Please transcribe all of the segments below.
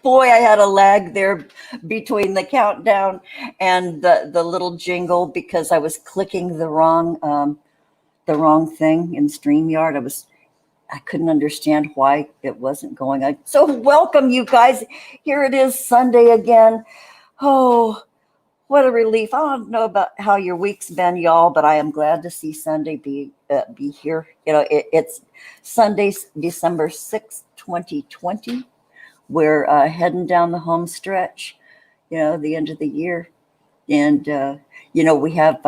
Boy, I had a lag there between the countdown and the little jingle because I was clicking the wrong thing in StreamYard. I couldn't understand why it wasn't going. So welcome, you guys. Here it is, Sunday again. Oh, what a relief. I don't know about how your week's been, y'all, but I am glad to see Sunday be here. It's Sunday, December 6th, 2020. We're heading down the home stretch, the end of the year. And, we have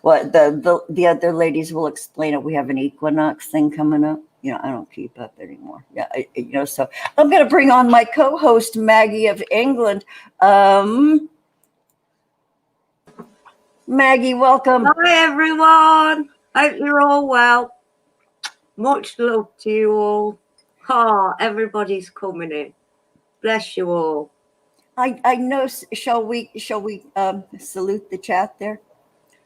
what the other ladies will explain it. We have an equinox thing coming up. I don't keep up anymore. Yeah, so I'm going to bring on my co-host, Maggie-of-England. Maggie, welcome. Hi, everyone. Hope you're all well. Much love to you all. Everybody's coming in. Bless you all. I know. Shall we salute the chat there?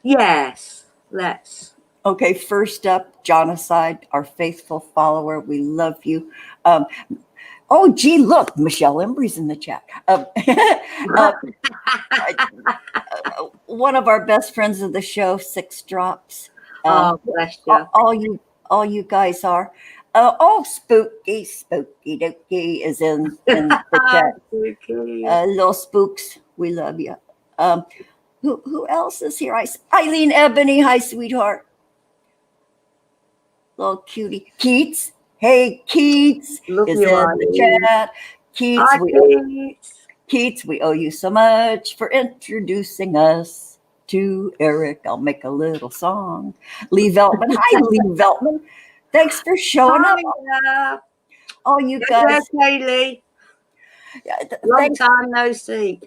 Yes, let's. Okay, first up, Genocide, our faithful follower. We love you. Oh, gee, look, Michelle Embree's in the chat. One of our best friends of the show, SixDrops. Bless you. All you guys are. Spooky Dookie is in the chat. Little spooks, we love you. Who else is here? Eileen Ebony, hi, sweetheart. Little cutie. Keats. Hey, Keats Love is you, in the chat. Keats, Hi, Keats, we owe you so much for introducing us to Eric. I'll make a little song. Lee Veltman. Hi, Lee Veltman. Thanks for showing up. Oh, you guys. Lee. Long time no see.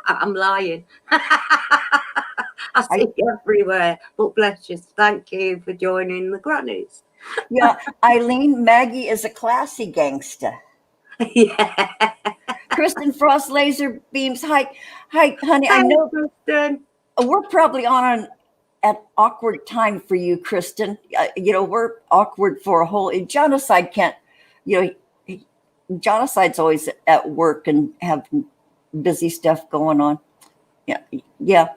I'm lying. I see you everywhere. But bless you. Thank you for joining the Grannies. Yeah, Eileen, Maggie is a classy gangster. Yeah. Kristen Frost Laser Beams. Hi, honey. I know Kristen. We're probably on an awkward time for you, Kristen. We're awkward for a whole. Genocide can't. Genocide's always at work and have busy stuff going on. Yeah.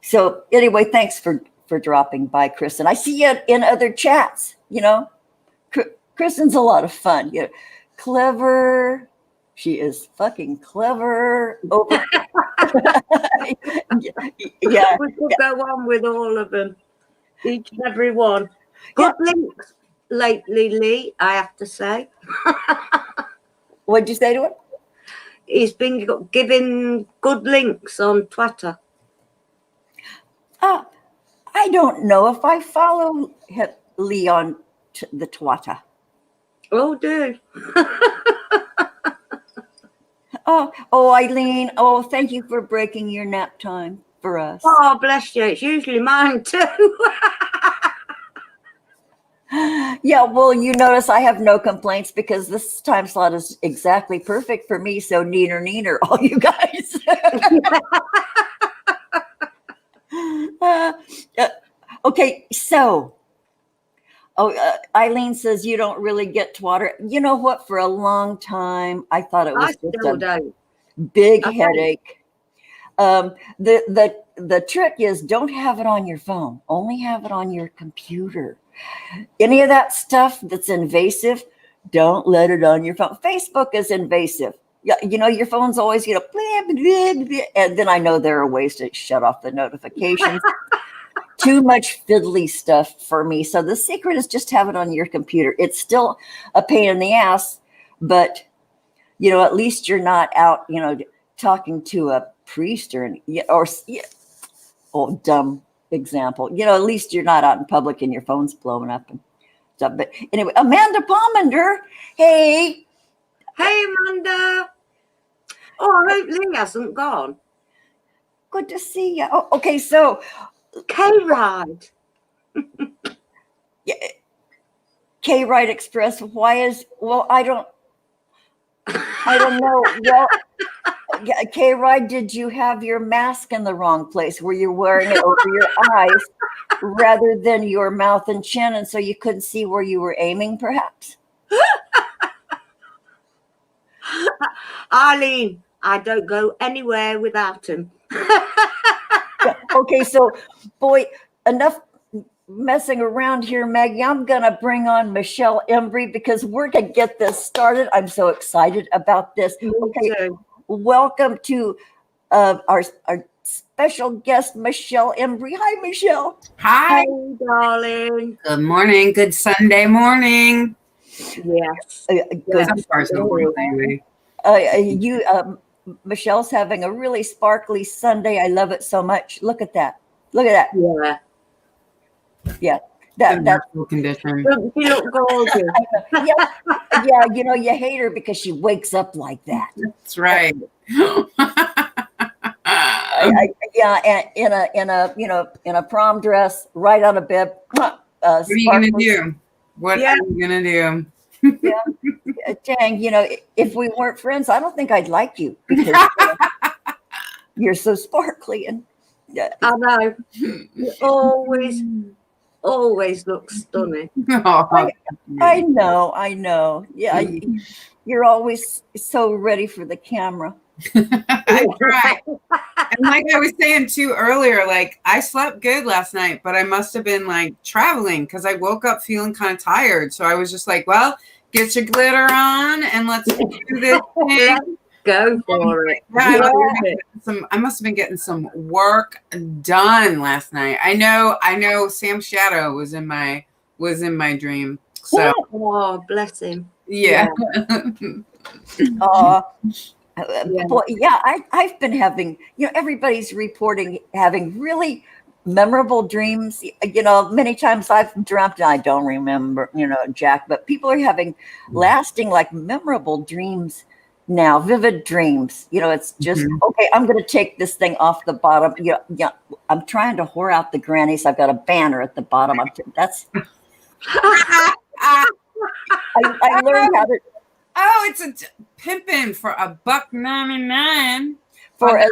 So anyway, thanks for dropping by, Kristen. I see you in other chats. Kristen's a lot of fun. Clever. She is fucking clever. Yeah. We could go on with all of them, each and every one. Good links lately, Lee, I have to say. What'd you say to him? He's been giving good links on Twitter. I don't know if I follow Lee on the Twitter. Oh, do. Oh, Eileen. Oh, thank you for breaking your nap time for us. Oh, bless you. It's usually mine too. Yeah, well, you notice I have no complaints because this time slot is exactly perfect for me. So neener, all you guys. Okay, so Eileen says you don't really get Twitter. You know what? For a long time, I thought it was just a big headache. The trick is don't have it on your phone. Only have it on your computer. Any of that stuff that's invasive, don't let it on your phone. Facebook is invasive. Yeah, your phone's always, blah, blah, blah, blah, and then I know there are ways to shut off the notifications. Too much fiddly stuff for me. So the secret is just have it on your computer. It's still a pain in the ass, but at least you're not out, talking to a priest or dumb example. At least you're not out in public and your phone's blowing up and stuff. But anyway, Amanda Palmender, hey. Hey, Amanda. Oh, I hope Lee hasn't gone. Good to see you. Oh, okay, so K-Ride. Yeah, K-Ride Express. I don't know. Well, K-Ride, did you have your mask in the wrong place? Were you wearing it over your eyes rather than your mouth and chin, and so you couldn't see where you were aiming, perhaps? Arlene, I don't go anywhere without him. Yeah, okay, so boy, enough messing around here, Maggie. I'm gonna bring on Michelle Embree because we're gonna get this started. I'm so excited about this. Okay, welcome to our special guest, Michelle Embree. Hi, Michelle. Hi. Hey, darling. Good morning. Good Sunday morning. Yes. Good. Some parts of the world, anyway. Michelle's having a really sparkly Sunday. I love it so much. Look at that. Look at that. Yeah. Yeah. That's condition. You look gorgeous. Yeah, you know, you hate her because she wakes up like that. That's right. In a prom dress, right out of bed. What are you gonna do? What are you gonna do? Yeah. Dang, you know, if we weren't friends, I don't think I'd like you because you're so sparkly and I know. You always look stunning. I know. Yeah, you're always so ready for the camera. I try. And like I was saying too earlier, like I slept good last night, but I must have been like traveling because I woke up feeling kind of tired. So I was just like, well, get your glitter on and let's do this thing. Go for it. Yeah, I must have been getting some work done last night. I know Sam Shadow was in my dream. So bless him. Yeah. I've been having, you know, everybody's reporting having really memorable dreams. You know, many times I've dreamt and I don't remember, you know, Jack, but people are having lasting, like memorable dreams now, vivid dreams. You know, it's just, okay, I'm going to take this thing off the bottom. Yeah, I'm trying to whore out the grannies. I've got a banner at the bottom. I learned how to. Oh, it's a pimping for $1.99. For as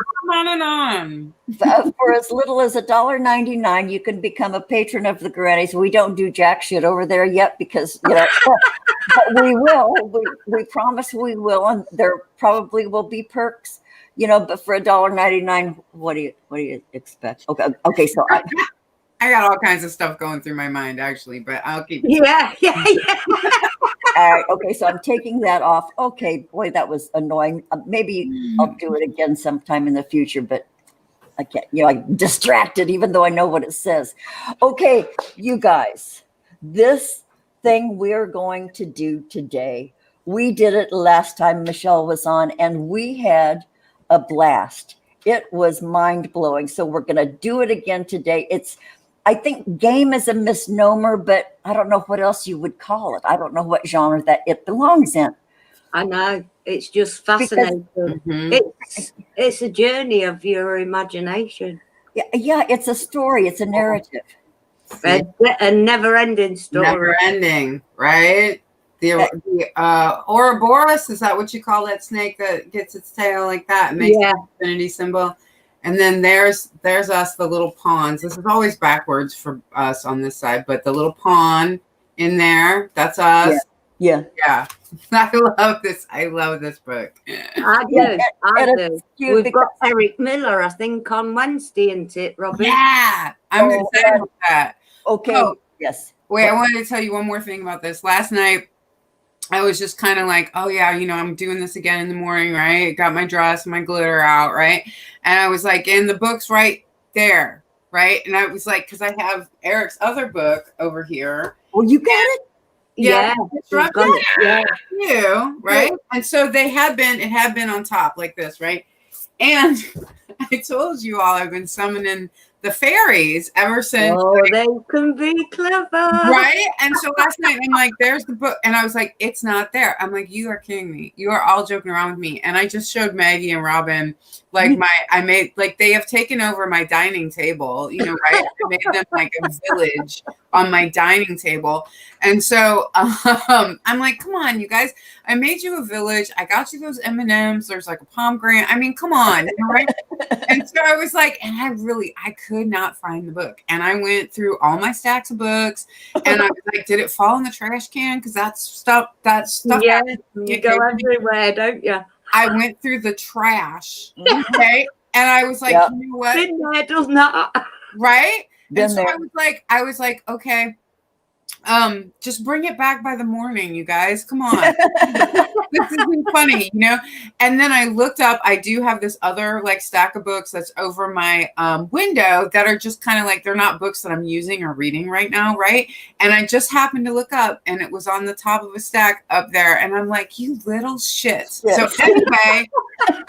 little as $1.99, you can become a patron of the Grannies. We don't do jack shit over there yet because, you know, but we will. We promise we will, and there probably will be perks, you know. But for $1.99, what do you expect? Okay. So I got all kinds of stuff going through my mind actually, but I'll keep. Yeah. All right. Okay. So I'm taking that off. Okay. Boy, that was annoying. Maybe I'll do it again sometime in the future, but I can't, you know, I'm distracted even though I know what it says. Okay, you guys, this thing we're going to do today, we did it last time Michelle was on and we had a blast. It was mind blowing. So we're going to do it again today. I think game is a misnomer, but I don't know what else you would call it. I don't know what genre that it belongs in. I know. It's just fascinating. It's a journey of your imagination. Yeah, it's a story. It's a narrative. A never-ending story. Never-ending, right? The Ouroboros, is that what you call that snake that gets its tail like that? It makes an infinity symbol. And then there's us, the little pawns. This is always backwards for us on this side, but the little pawn in there, that's us. Yeah. I love this. I love this book. I do. We've got Eric Millar, I think, on Wednesday, isn't it, Robin? Yeah. I'm excited about that. Okay. Yes. Wait, I wanted to tell you one more thing about this. Last night, I was just kind of like, oh, yeah, you know, I'm doing this again in the morning, right? Got my dress, my glitter out, right? And I was like, and the book's right there, right? And I was like, because I have Eric's other book over here. Oh, you got it? Yeah. You, right? And so it had been on top like this, right? And I told you all I've been summoning the fairies ever since. Oh, they can be clever. Right? And so last night I'm like, there's the book. And I was like, it's not there. I'm like, you are kidding me. You are all joking around with me. And I just showed Maggie and Robin, like they have taken over my dining table, you know, right? I made them like a village on my dining table. And so I'm like, come on, you guys, I made you a village. I got you those M&Ms. There's like a pomegranate. I mean, come on. Right? And so I was like, and I could not find the book. And I went through all my stacks of books and I was like, did it fall in the trash can? Because that's stuff. Yeah, you go everywhere, don't you? I went through the trash. Okay. And I was like, Yep. you know what? Been there, does not. Right? Been And so there. I was like, okay, just bring it back by the morning, you guys. Come on. This isn't funny, you know? And then I looked up, I do have this other like stack of books that's over my window that are just kind of like, they're not books that I'm using or reading right now, right? And I just happened to look up and it was on the top of a stack up there. And I'm like, you little shits. Yes. So anyway,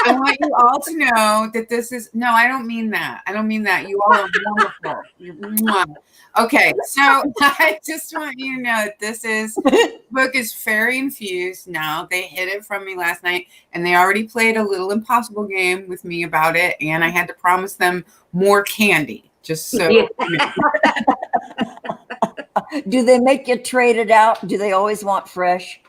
I want you all to know that this is, no, I don't mean that. I don't mean that. You all are wonderful. Mwah. Okay, so I just want you to know that this book is fairy infused now. They hid it from me last night, and they already played a little impossible game with me about it, and I had to promise them more candy. Just so. Yeah. Do they make you trade it out? Do they always want fresh?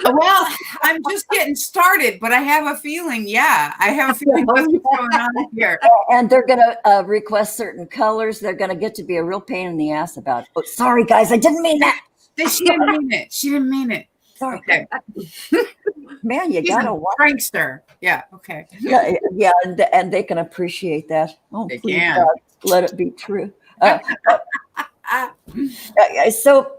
Well, I'm just getting started, but I have a feeling, I have a feeling that's what's going on here. And they're going to request certain colors. They're going to get to be a real pain in the ass about it. Oh, sorry, guys. I didn't mean that. She didn't mean it. She didn't mean it. Sorry. Okay. Man, you She's got to a watch. prankster. Yeah, okay. Yeah, and they can appreciate that. Oh, They please, can. God, let it be true. So,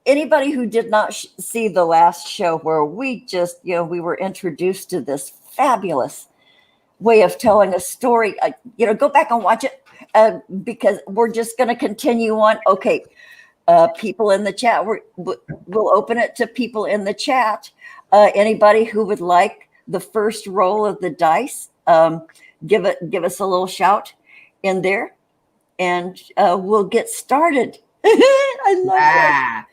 anybody who did not see the last show where we just, we were introduced to this fabulous way of telling a story, go back and watch it because we're just going to continue on. Okay. People in the chat, we'll open it to people in the chat. Anybody who would like the first roll of the dice, give us a little shout in there and we'll get started. I love that.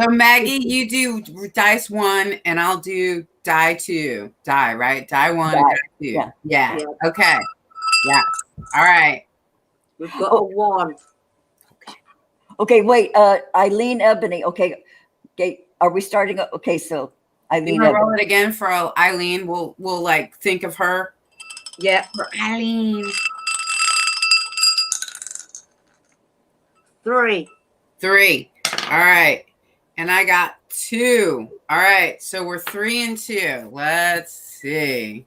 So Maggie, you do dice 1 and I'll do die 2. Die, right? Die 1, die 2. Yeah. Okay. Yeah. All right. We've got a 1. Okay, wait. Eileen Ebony. Okay. Are we starting? Okay, so Eileen. You want to roll it again for Eileen? We'll like think of her. Yeah. For Eileen. 3. 3. All right. And I got 2. All right. So we're 3 and 2. Let's see.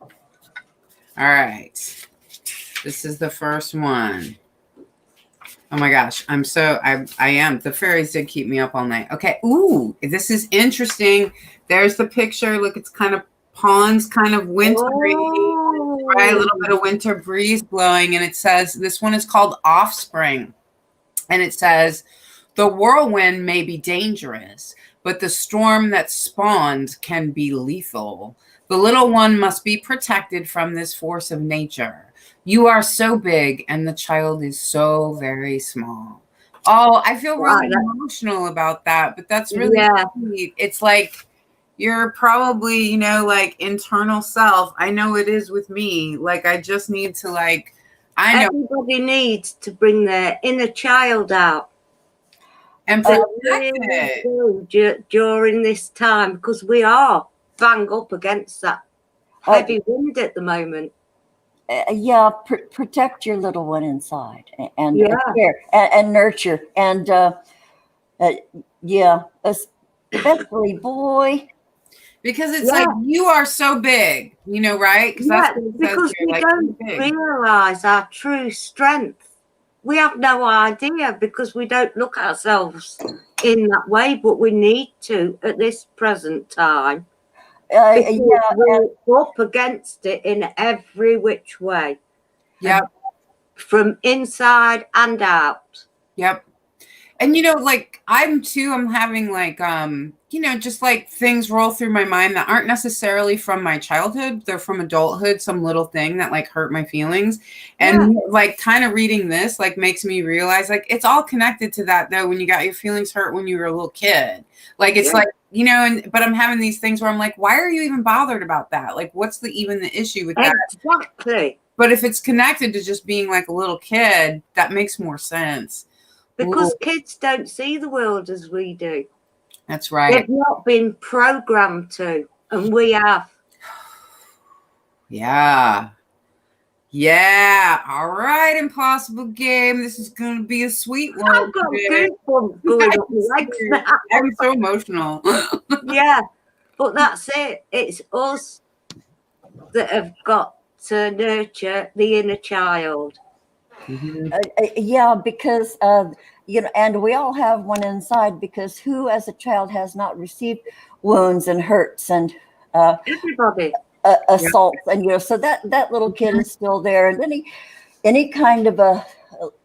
All right. This is the first one. Oh my gosh. I am. The fairies did keep me up all night. Okay. Ooh, this is interesting. There's the picture. Look, it's kind of ponds, kind of wintry. Right, a little bit of winter breeze blowing, and it says this one is called Offspring, and it says the whirlwind may be dangerous, but the storm that spawned can be lethal. The little one must be protected from this force of nature. You are so big, and the child is so very small. Oh, I feel really emotional about that, but that's really sweet. It's like you're probably, like internal self. I know it is with me. Like, I just need to I know. Everybody needs to bring their inner child out. And protect it. During this time, because we are bang up against that heavy wind at the moment. Protect your little one inside and care and nurture. And especially boy. Because it's like you are so big, right? Because we don't realize our true strength. We have no idea because we don't look at ourselves in that way, but we need to at this present time. We're up against it in every which way. Yep. From inside and out. Yep. And I'm having just things roll through my mind that aren't necessarily from my childhood. They're from adulthood, some little thing that hurt my feelings. And kind of reading this makes me realize it's all connected to that though, when you got your feelings hurt when you were a little kid. But I'm having these things where I'm like, why are you even bothered about that? What's even the issue with that? Exactly. But if it's connected to just being a little kid, that makes more sense. Because kids don't see the world as we do. That's right. They've not been programmed to, and we have. Yeah. Yeah. All right, Impossible Game. This is going to be a sweet one. I've got goosebumps going up my legs now. I'm so emotional. Yeah. But that's it. It's us that have got to nurture the inner child. Yeah, because and we all have one inside, because who as a child has not received wounds and hurts and Everybody. assaults, and so that little kid is still there, and any kind of a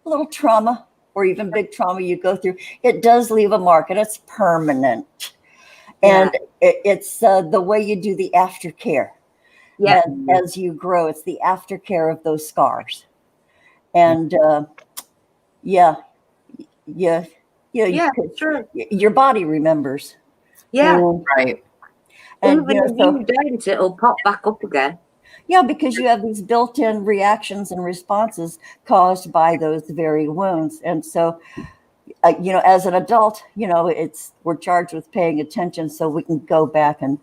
little trauma or even big trauma you go through, it does leave a mark, and it's permanent. And it's the way you do the aftercare. Yeah. As you grow, it's the aftercare of those scars. And True. your body remembers. Yeah. Right. And Even if you don't, it'll pop back up again. yeah, because you have these built-in reactions and responses caused by those very wounds. And so, as an adult, we're charged with paying attention so we can go back and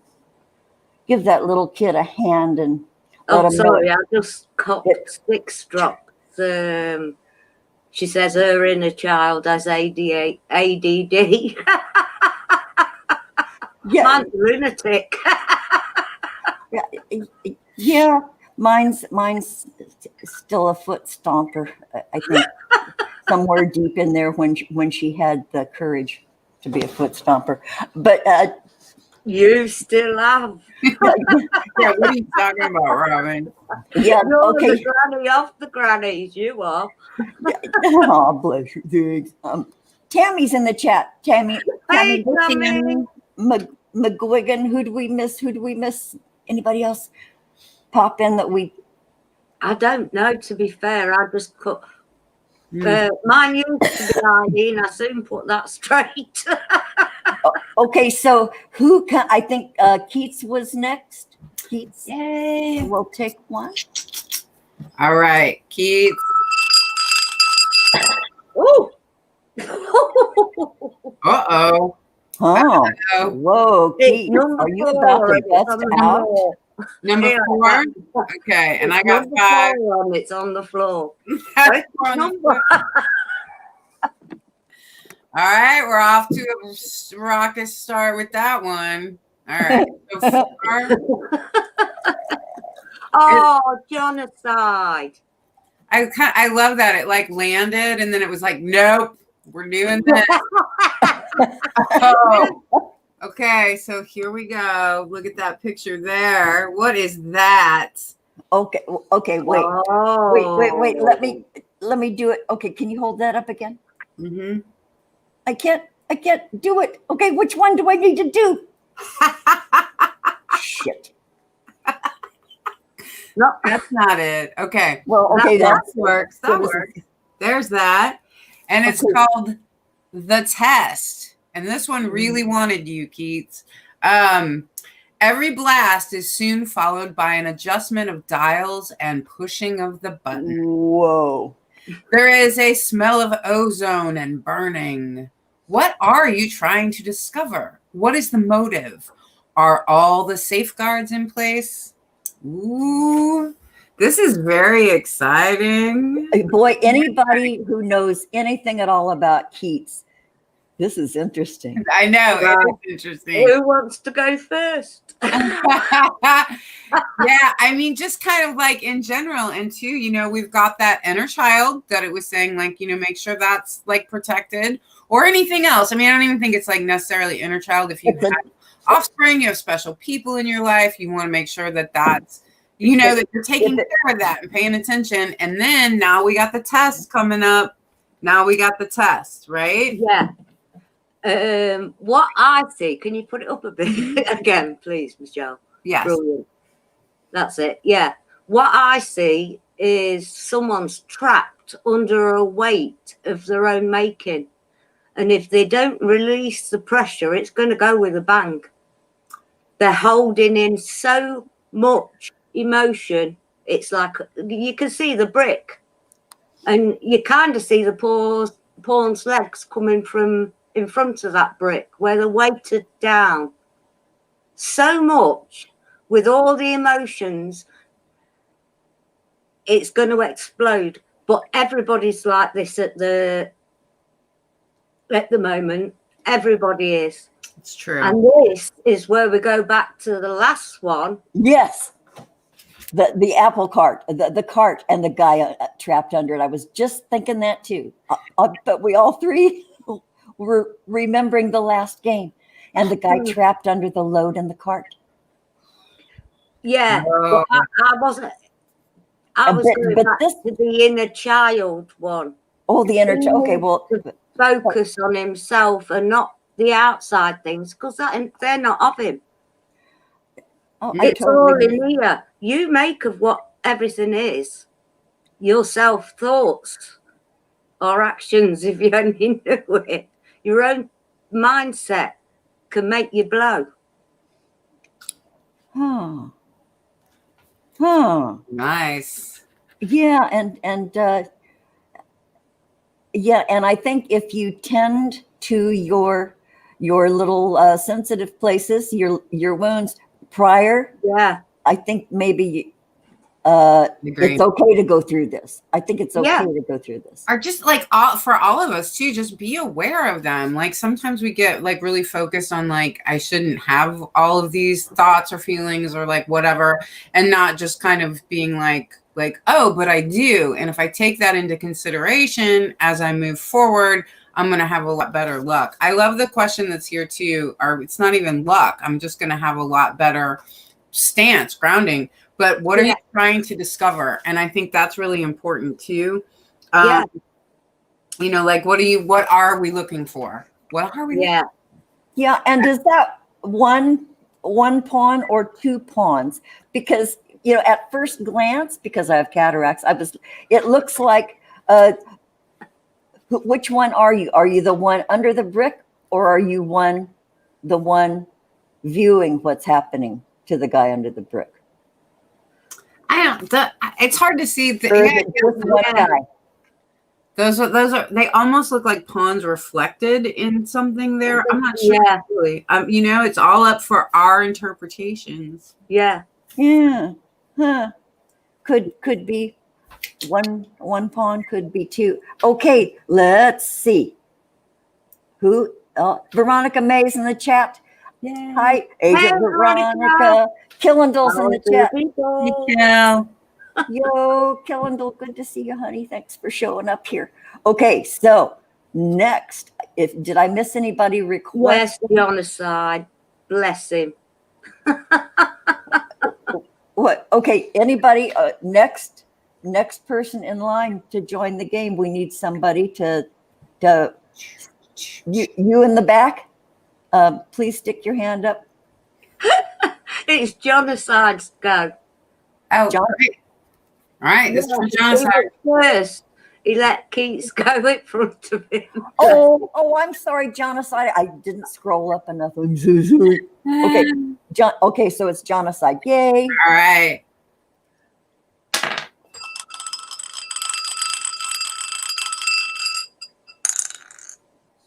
give that little kid a hand and let him know. I just copped SixDrops. She says her inner child has ADD. Yeah, Mine's a lunatic. yeah. Mine's still a foot stomper. I think somewhere deep in there when she had the courage to be a foot stomper. But You still have. Yeah, what are you talking about, Robin? yeah, You're okay. the granny of the grannies. You are. Oh, bless you. Thanks. Tammy's in the chat. Tammy Hey, Tammy. McGuigan. Who do we miss? Anybody else pop in that we? I don't know. To be fair, I just cut. Mine used to be Eileen. I soon put that straight. Okay, so who can? I think Keats was next. Keats. Yay. We'll take one. All right, Keith. Oh. Uh-oh. Oh, Uh-oh. whoa, Keats. Number Are you 4. about to bust out? Number 4? Okay, and I got number 5. 4 it's on the floor. That's on the floor. All right, we're off to a raucous start with that one. All right, so 4. Oh, genocide. I love that it like landed and then it was like, nope, we're doing this. Oh, okay, so here we go. Look at that picture there. What is that? Okay, wait. Oh. Wait. Let me do it. Okay, can you hold that up again? Mm-hmm. I can't do it. Okay, which one do I need to do? Shit. No, That's not it. Okay. Well, okay, That that's works. That works. There's that. And it's called The Test. And this one really wanted you, Keats. Every blast is soon followed by an adjustment of dials and pushing of the button. Whoa. There is a smell of ozone and burning. What are you trying to discover? What is the motive? Are all the safeguards in place? Ooh, this is very exciting. Boy, anybody who knows anything at all about Keats, this is interesting. I know, it is interesting. who wants to go first? Yeah, I mean, just kind of like in general, and too, we've got that inner child that it was saying, like, make sure that's like protected or anything else. I mean, I don't even think it's like necessarily inner child. If you have offspring, you have special people in your life, you want to make sure that that's, that you're taking care of that and paying attention. And then now we got the test coming up. Now we got the test, right? Yeah. What I see, can you put it up a bit again, please, Michelle? Yes. Brilliant. That's it. Yeah. What I see is someone's trapped under a weight of their own making. And if they don't release the pressure, it's going to go with a bang. They're holding in so much emotion. It's like you can see the brick. And you kind of see the pawn's legs coming from in front of that brick where they're weighted down so much with all the emotions, it's going to explode. But everybody's like this at the moment. Everybody is. It's true. And this is where we go back to the last one. Yes. The apple cart, the cart and the guy trapped under it. I was just thinking that too. But we all three were remembering the last game and the guy trapped under the load in the cart. Yeah, Whoa. but I wasn't. I was going back to the inner child one. Oh, the inner child. Okay, well, focus on himself and not the outside things, because they're not of him. oh, It's all in here. You make of what everything is your self thoughts or actions, if you only knew it. Your own mindset can make you blow. Nice. Yeah, and yeah, and I think if you tend to your little sensitive places, your wounds prior, Yeah. I think maybe Agreed. it's okay to go through this. I think it's okay to go through this. Or just like for all of us too, just be aware of them. Like sometimes we get like really focused on like, I shouldn't have all of these thoughts or feelings or like whatever, and not just kind of being like, oh, but I do. And if I take that into consideration as I move forward, I'm going to have a lot better luck. I love the question that's here too, or it's not even luck. I'm just going to have a lot better stance, grounding. But what are you trying to discover? And I think that's really important too. You know, like what are we looking for? What are we? Yeah. And is that one pawn or two pawns? Because, you know, at first glance, because I have cataracts, it looks like, which one are you? Are you the one under the brick, or are you the one viewing what's happening to the guy under the brick? It's hard to see. One guy. Those are they almost look like pawns reflected in something there. I'm not sure. Yeah. Really. You know, it's all up for our interpretations. Yeah. Huh. Could be one pawn, could be two. Okay, let's see. Who? Veronica May's in the chat. Yeah. Hi, Agent Veronica. Killendall's in the chat. Yeah. Yo, Killendall, good to see you, honey. Thanks for showing up here. Okay, so next, did I miss anybody request? Yes, genocide. Bless him. What? Okay, anybody? Next person in line to join the game. We need somebody to you in the back. Please stick your hand up. It's genocide's go. Oh, John. All right, this is for genocide. First, he let Keats go in front of him. Oh, I'm sorry, genocide. I didn't scroll up enough. Okay, okay, so it's genocide. Yay! All right.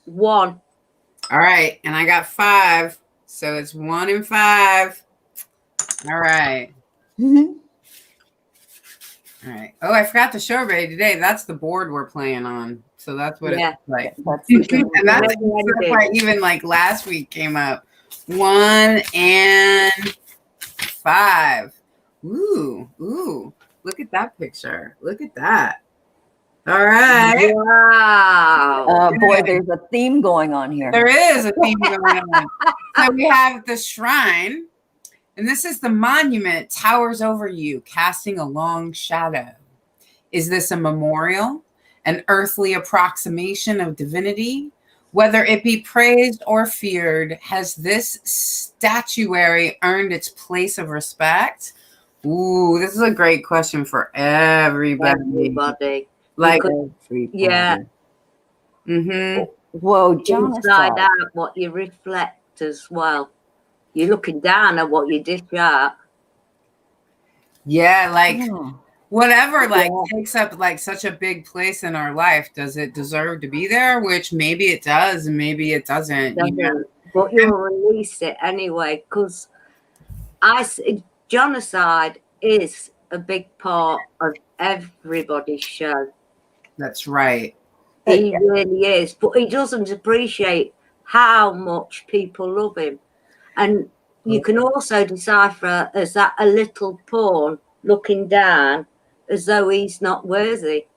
One. All right, and I got 5, so it's 1 and 5. All right. All right. Oh, I forgot to show everybody today. That's the board we're playing on. So that's what it's like. And that's why even like last week came up. 1 and 5. Ooh. Look at that picture. Look at that. All right. Wow. Boy, there's a theme going on here. There is a theme going on. So we have the shrine. And this is the monument towers over you, casting a long shadow. Is this a memorial, an earthly approximation of divinity? Whether it be praised or feared, has this statuary earned its place of respect? Ooh, this is a great question for everybody. Like, yeah. Mm-hmm. Whoa, inside out what you reflect as well. You're looking down at what you dish out. Yeah, like whatever takes up like such a big place in our life, does it deserve to be there? Which maybe it does and maybe it doesn't. You know? But you'll release it anyway, because genocide is a big part of everybody's show. That's right. He really is, but he doesn't appreciate how much people love him. And you can also decipher as that a little pawn looking down as though he's not worthy.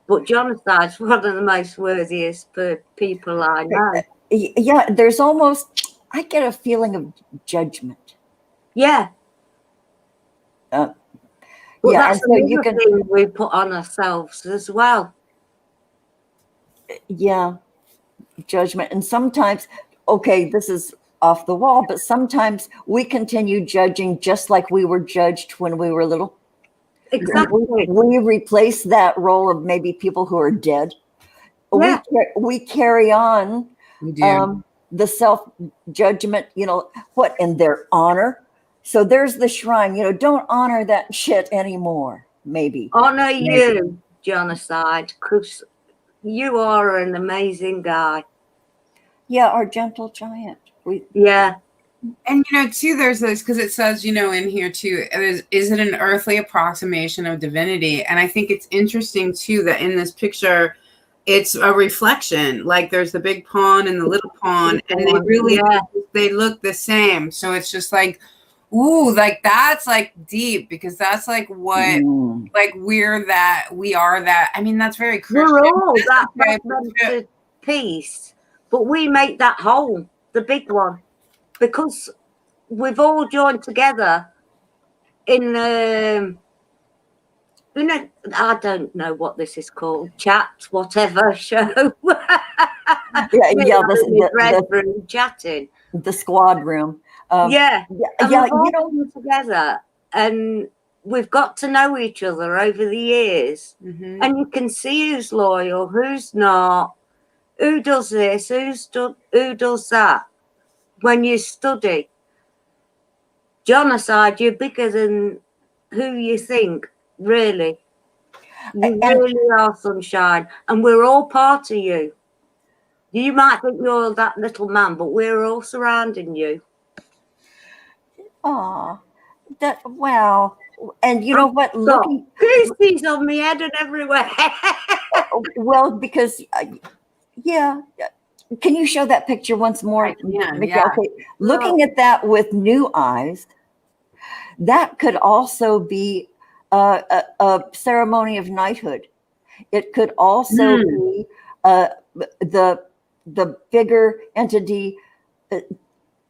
But Jonathan's one of the most worthiest people I know. Yeah, there's almost, I get a feeling of judgment. Yeah. But that's another thing we put on ourselves as well. Yeah, judgment. And sometimes, okay, this is off the wall, but sometimes we continue judging just like we were judged when we were little. Exactly. We replace that role of maybe people who are dead. Yeah. We carry on the self-judgment, what, in their honor. So there's the shrine, don't honor that shit anymore, maybe. Honor you, Genocide, because you are an amazing guy. Yeah, our gentle giant. Yeah. And, too, there's this, because it says, in here, too, is it an earthly approximation of divinity? And I think it's interesting, too, that in this picture, it's a reflection. Like there's the big pawn and the little pawn, and they really, they look the same. So it's just like, ooh, like that's like deep, because that's like what, like we are that. I mean, that's very Christian. We're all that piece, but we make that whole, the big one. Because we've all joined together in a, I don't know what this is called, chat, whatever show. The room chatting. The squad room. And we've all together, and we've got to know each other over the years, and you can see who's loyal, who's not, who does this, who does that. When you study, Genocide, you're bigger than who you think, really. You really are, Sunshine, and we're all part of you. You might think you're that little man, but we're all surrounding you. Oh, wow. And you know what? Looking, He's on my head and everywhere. Well, because, yeah. Can you show that picture once more? Yeah. Okay. Looking at that with new eyes, that could also be a ceremony of knighthood. It could also be the bigger entity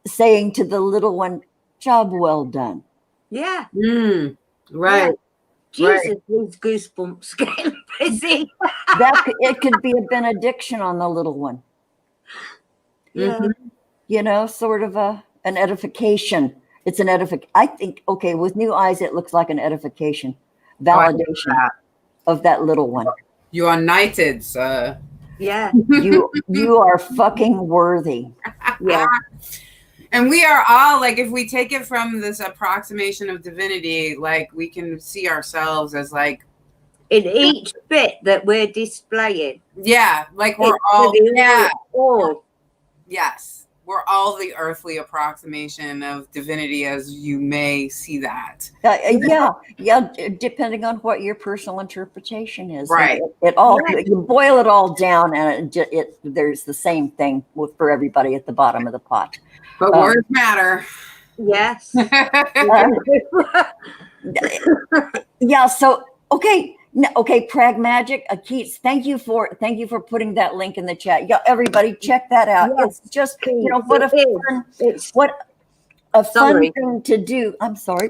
saying to the little one, "Job well done." Yeah. Right. Jesus, these goosebumps getting busy. It could be a benediction on the little one. Yeah. Sort of an edification. It's an edification. I think, okay, with new eyes, it looks like an edification, validation of that little one. You are knighted, sir. Yeah. You are fucking worthy. Yeah. And we are all, like, if we take it from this approximation of divinity, like, we can see ourselves as, like, in each bit that we're displaying. Yeah, like we're all, yes, we're all the earthly approximation of divinity, as you may see that. Depending on what your personal interpretation is. Right. You boil it all down, and there's the same thing for everybody at the bottom of the pot. But words matter. Yes. So okay, Pragmagic, Keats, thank you for putting that link in the chat. Yeah, everybody check that out. Yes, it's just what a fun thing to do. I'm sorry,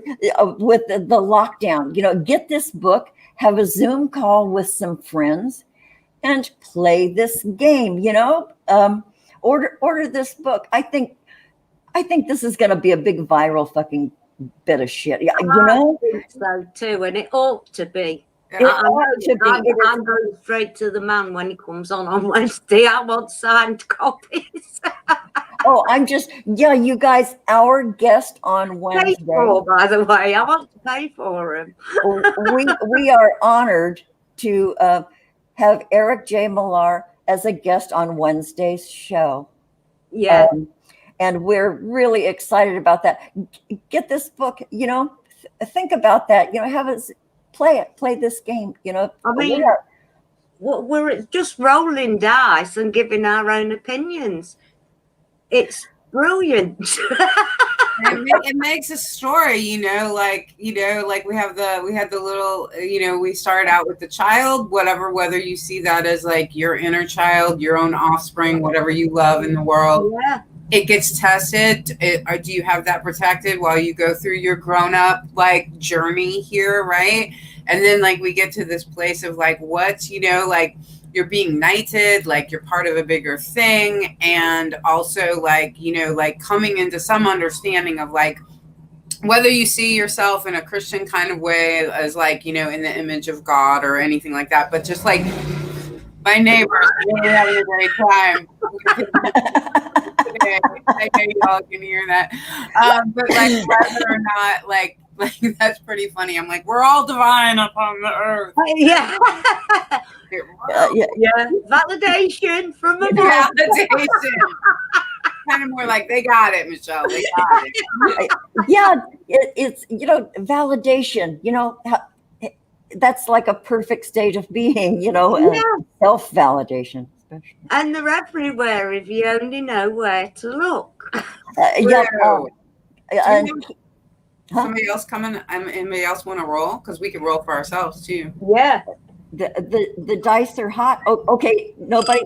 with the lockdown. Get this book, have a Zoom call with some friends, and play this game. Order this book. I think this is going to be a big viral fucking bit of shit. Yeah, I think so too, and it ought to be. I'm going straight to the man when he comes on Wednesday. I want signed copies. You guys, our guest on Wednesday. Paid for, by the way, I want to pay for him. we are honored to have Eric J. Millar as a guest on Wednesday's show. Yeah. And we're really excited about that. Get this book, think about that, have us play this game, I mean, we're just rolling dice and giving our own opinions. It's brilliant. It makes a story, like we had the little, we started out with the child, whether you see that as like your inner child, your own offspring, whatever you love in the world. Yeah. It gets tested. Or do you have that protected while you go through your grown-up like journey here, right? And then like we get to this place of like what's, like you're being knighted, like you're part of a bigger thing, and also like, like coming into some understanding of like whether you see yourself in a Christian kind of way as like, in the image of God or anything like that, but just like my neighbors really having a great time today. I know y'all can hear that. But like whether or not like that's pretty funny. I'm like, we're all divine upon the earth. Yeah. Yeah. Validation from above. Validation. Kind of more like they got it, Michelle. They got it. Yeah, it's validation. That's like a perfect state of being. Self-validation, especially. And they're everywhere if you only know where to look. Somebody else coming? Anybody else want to roll? Because we can roll for ourselves too. Yeah. The dice are hot. Oh, okay. Nobody.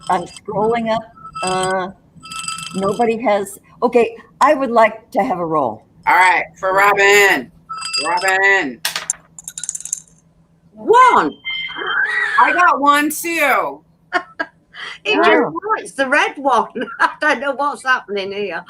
I'm scrolling up. Nobody has. Okay, I would like to have a roll. All right, for Robin. Robin. 1. I got 1 too. It's the red one. I don't know what's happening here.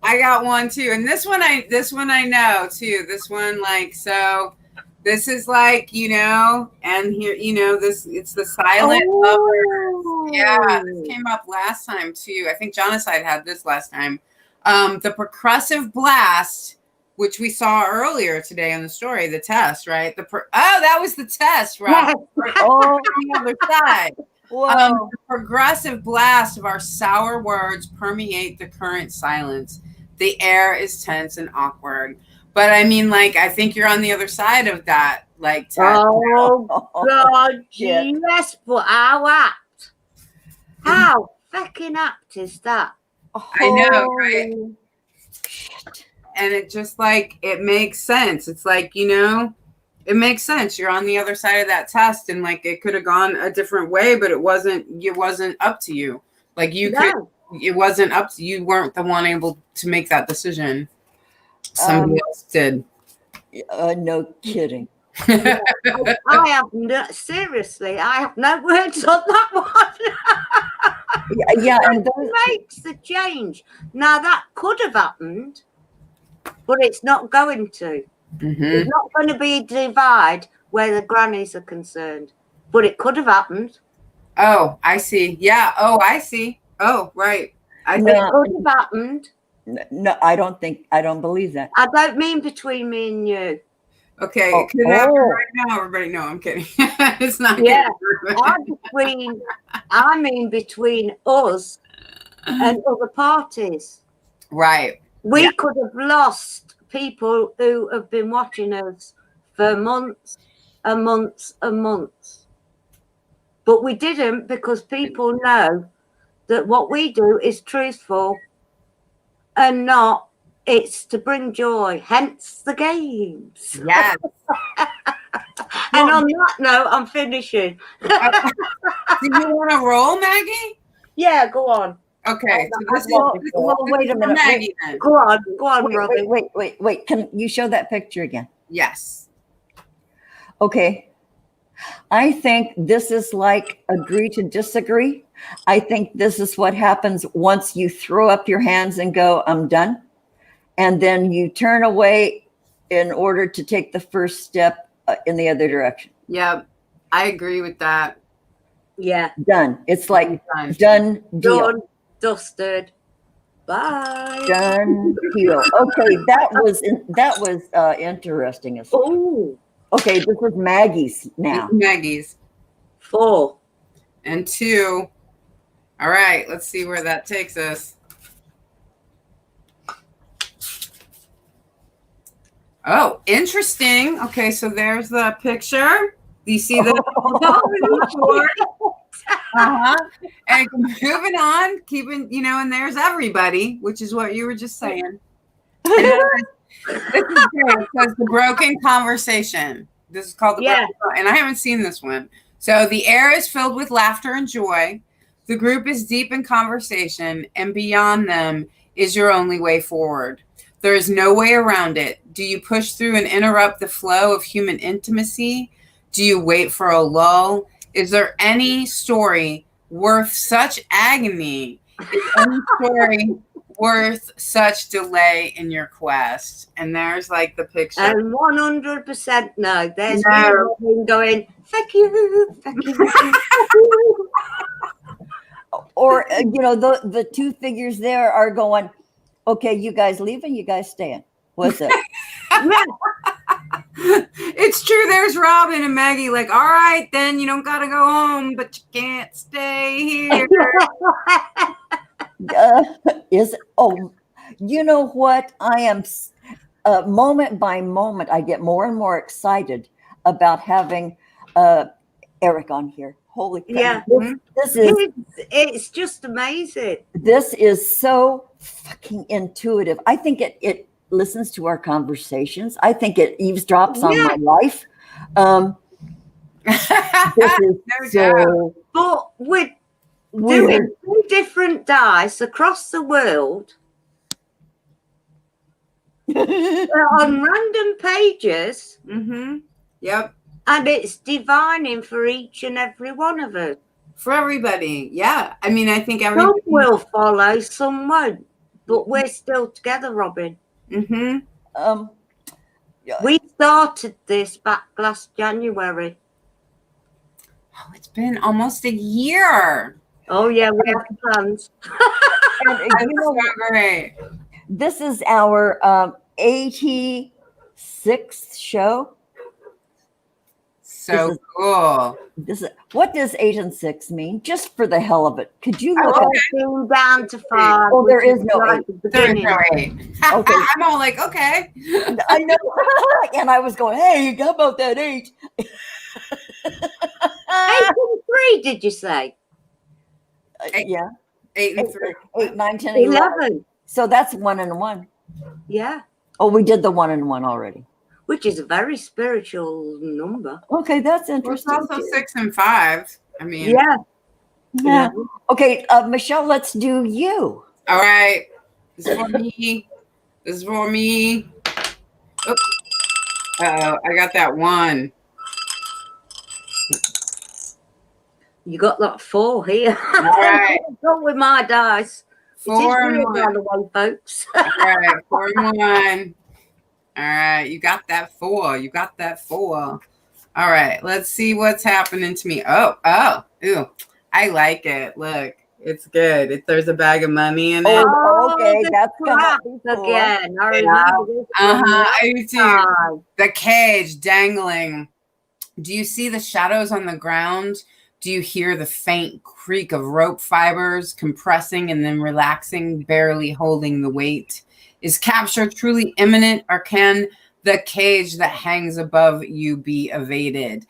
I got 1 too, and this one I know too. This one so. This is like, and here, it's the silent lovers. Yeah, this came up last time too. I think Jonacide had this last time. The percussive blast, which we saw earlier today in the story, the test, right? That was the test, right? On the other side. The progressive blast of our sour words permeate the current silence. The air is tense and awkward. But I mean, I think you're on the other side of that. Oh, God, yes, but how apt? How fucking apt is that? I know, right? And it just it makes sense. It's it makes sense. You're on the other side of that test, and it could have gone a different way, but it wasn't up to you. It wasn't up to you. Weren't the one able to make that decision. Somebody else did. No kidding. I have seriously, I have no words on that one. Yeah, and makes the change. Now that could have happened, but it's not going to. Mm-hmm. It's not going to be a divide where the grannies are concerned, but it could have happened. Oh, I see. Yeah. Oh, I see. Oh, right. It could have happened. No, I don't believe that. I don't mean between me and you. Okay, it could happen right now, everybody. No, I'm kidding. It's not. Yeah, I mean between us and other parties. Right. We could have lost people who have been watching us for months and months and months. But we didn't, because people know that what we do is truthful and not. It's to bring joy, hence the games. Yes. And on that note, I'm finishing. Do you want to roll, Maggie? Yeah, go on. Okay. Wait a minute. Maggie, then. Go on, Robin. Wait. Can you show that picture again? Yes. Okay. I think this is like agree to disagree. I think this is what happens once you throw up your hands and go, I'm done. And then you turn away in order to take the first step in the other direction. Yeah, I agree with that. Yeah. Done. It's like done deal. Done, dusted. Bye. Done deal. Okay, that was interesting. Oh. Okay, this is Maggie's now. Maggie's. 4. And 2. All right, let's see where that takes us. Oh, interesting. Okay, so there's the picture. Do you see the And moving on, keeping, and there's everybody, which is what you were just saying. And this is great. So it's the broken conversation. This is called the broken, and I haven't seen this one. So the air is filled with laughter and joy. The group is deep in conversation, and beyond them is your only way forward. There is no way around it. Do you push through and interrupt the flow of human intimacy? Do you wait for a lull? Is there any story worth such agony? Is any story worth such delay in your quest? And there's like the picture. And 100% no. There's me going, thank you, thank you. Or, the two figures there are going, okay, you guys leaving, you guys staying. What's it? It's true. There's Robin and Maggie like, all right, then you don't got to go home, but you can't stay here. You know what? I am moment by moment, I get more and more excited about having Eric on here. Holy crap. Yeah. It's just amazing. This is so fucking intuitive. I think it listens to our conversations. I think it eavesdrops on my life. This is so but we're doing 2 different dice across the world on random pages. Mm-hmm. Yep. And it's divining for each and every one of us. For everybody. Yeah. I mean, I think everybody Some will follow, some won't. But we're still together, Robin. Mm-hmm. We started this back last January. Oh, it's been almost a year. Oh, yeah, we have plans. Great. This is our 86th show. So cool. What does 8 and 6 mean? Just for the hell of it. Could you look down to 5? Oh, there is no 8. There's no 8. Okay. I'm all like, okay. I know. And I was going, hey, how about that 8? 8 and 3, did you say? Yeah. 8 and 3. 8, 9, 10, 11. So that's 1 and 1. Yeah. Oh, we did the 1 and 1 already. Which is a very spiritual number. Okay, that's interesting. Well, it's also 6 and 5. I mean, yeah. Okay, Michelle, let's do you. All right. This is for me. This is for me. I got that 1. You got that 4 here. All right. Go with my dice. 4 and 1. By the way, folks. All right. 4 and 1. All right, you got that 4. You got that 4. All right, let's see what's happening to me. Ooh, I like it. Look, it's good. There's a bag of money in it. Oh, okay, that's again. I remember I do too. The cage dangling. Do you see the shadows on the ground? Do you hear the faint creak of rope fibers compressing and then relaxing, barely holding the weight? Is capture truly imminent, or can the cage that hangs above you be evaded?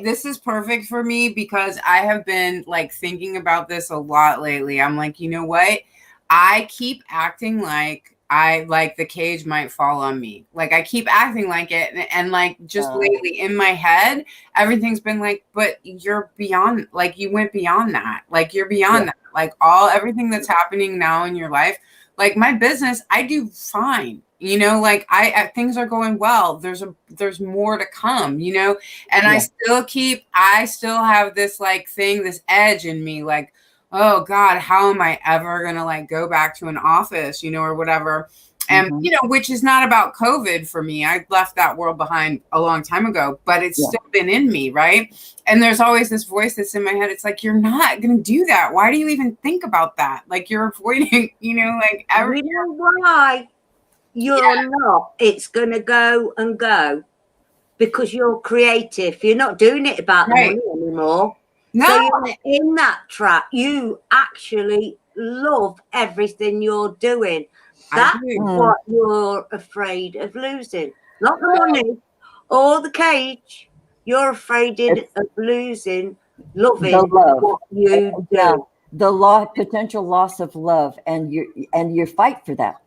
This is perfect for me because I have been like thinking about this a lot lately. I'm like, you know what? I keep acting like the cage might fall on me. Like I keep acting like it. And like just lately in my head, everything's been like, but you're beyond, like you went beyond that. Like you're beyond that. Like everything that's happening now in your life. Like my business, I do fine, like things are going well. There's more to come, and I still have this like thing, this edge in me, like, oh God, how am I ever going to like go back to an office, or whatever. And, which is not about COVID for me. I left that world behind a long time ago, but it's still been in me. Right. And there's always this voice that's in my head. It's like, you're not going to do that. Why do you even think about that? Like you're avoiding, like every. You know why you're not? It's going to go and go because you're creative. You're not doing it about the money anymore. No. So you're in that track. You actually love everything you're doing. That's what you're afraid of losing. Not the money or the cage. You're afraid of losing loving The love. what you do. Yeah, potential loss of love, and you fight for that.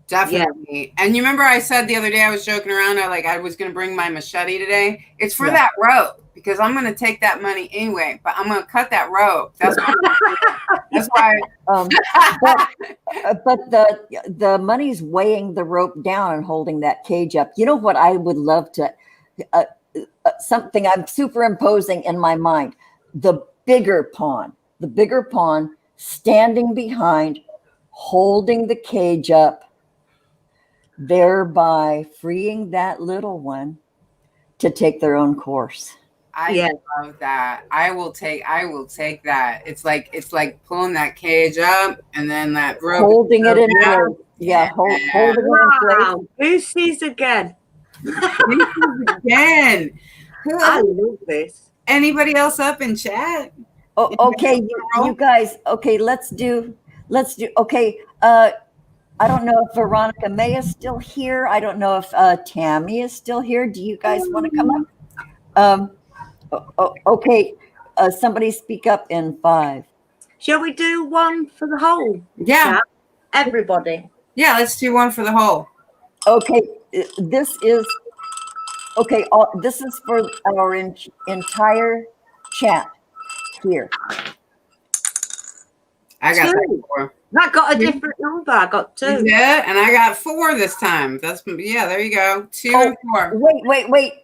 Definitely. And you remember I said the other day, I was joking around, I was going to bring my machete today. It's for that rope, because I'm going to take that money anyway, but I'm going to cut that rope. That's why. But the money's weighing the rope down and holding that cage up. You know what I would love to, something I'm superimposing in my mind, the bigger pawn standing behind, holding the cage up, thereby freeing that little one to take their own course. I love that. I will take that. It's like pulling that cage up and then that rope Holding it in place. Yeah, holding it in place. Lucy's again. Again. I love this. Anybody else up in chat? Oh, okay, you guys. Okay, let's do. Okay, I don't know if Veronica May is still here. I don't know if Tammy is still here. Do you guys want to come up? Okay, somebody speak up in 5. Shall we do one for the whole? Yeah. Everybody. Yeah, let's do one for the whole. Okay, this is for our entire chat here. I got 4. I got a different number. I got 2. Yeah, and I got 4 this time. There you go. 2 and 4. Wait.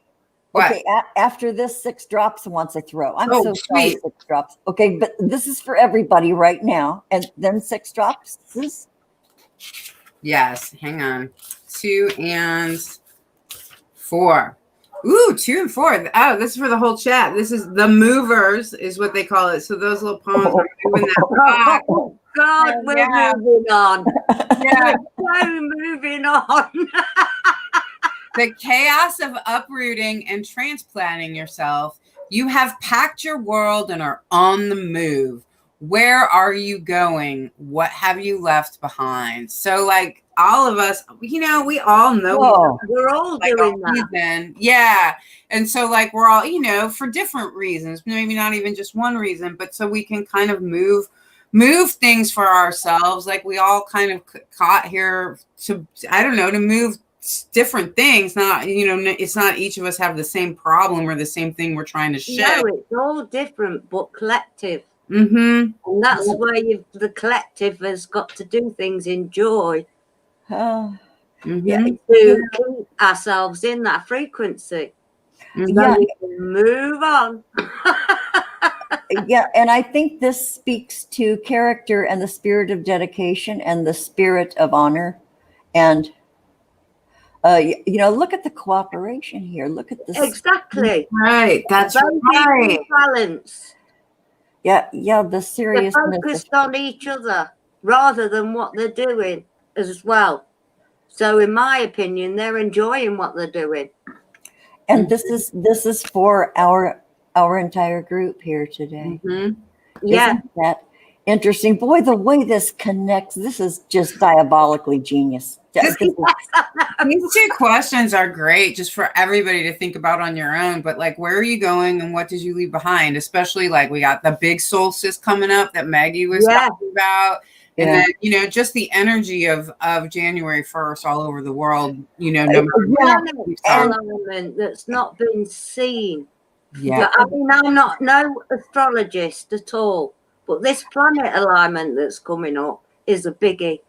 What? Okay, after this, SixDrops wants to throw. I'm so sweet. sorry, SixDrops. Okay, but this is for everybody right now. And then SixDrops is. Yes, hang on. 2 and 4. Ooh, 2 and 4. Oh, this is for the whole chat. This is the movers, is what they call it. So those little pawns are moving that. Oh, God, we're moving on. Yeah. We're so moving on. The chaos of uprooting and transplanting yourself. You have packed your world and are on the move. Where are you going? What have you left behind? So, like, all of us, we all know we're all doing that. Reason. Yeah. And so, like, we're all, for different reasons, maybe not even just one reason, but so we can kind of move things for ourselves. Like, we all kind of caught here to move different things. Not, it's not each of us have the same problem or the same thing we're trying to shift. No, it's all different, but collective. Mm-hmm. And that's where the collective has got to do things in joy. To keep ourselves in that frequency. So we can move on. Yeah, and I think this speaks to character and the spirit of dedication and the spirit of honor. And look at the cooperation here. Look at this. Exactly. Right. That's right. Balance. Yeah, the seriousness. They're focused on each other rather than what they're doing as well. So in my opinion, they're enjoying what they're doing. And this is for our entire group here today. Mm-hmm. Yeah. Isn't that interesting? Boy, the way this connects, this is just diabolically genius. These 2 questions are great just for everybody to think about on your own. But, like, where are you going and what did you leave behind? Especially, like, we got the big solstice coming up that Maggie was talking about. And then, just the energy of January 1st all over the world, element that's not been seen. Yeah. I mean, I'm not no astrologist at all, but this planet alignment that's coming up is a biggie.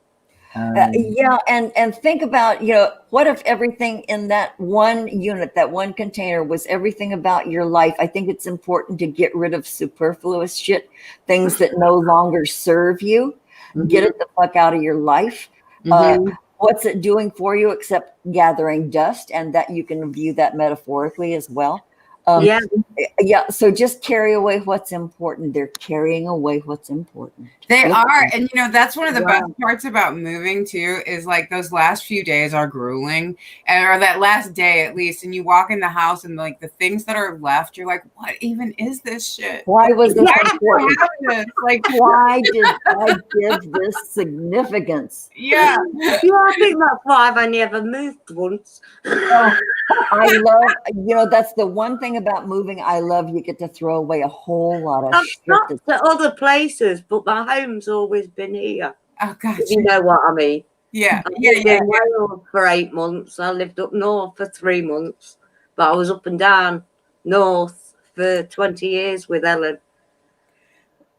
And think about, what if everything in that one unit, that one container was everything about your life? I think it's important to get rid of superfluous shit, things that no longer serve you. Mm-hmm. Get it the fuck out of your life. Mm-hmm. What's it doing for you except gathering dust? And that you can view that metaphorically as well. So just carry away what's important. They're carrying away what's important. They are. And that's one of the best parts about moving too, is like those last few days are grueling, or that last day at least, and you walk in the house and like the things that are left, you're like, what even is this shit? Why was this important? Like, why did I give this significance? Yeah, I think that's why I've only ever moved once. I love, that's the one thing thing about moving I love. You get to throw away a whole lot of I've shit. stopped at other places, but my home's always been here. Oh, gotcha. If you know what I mean. Yeah. I Yeah. lived Yeah. in Wales for 8 months. I lived up north for 3 months, but I was up and down north for 20 years with Ellen.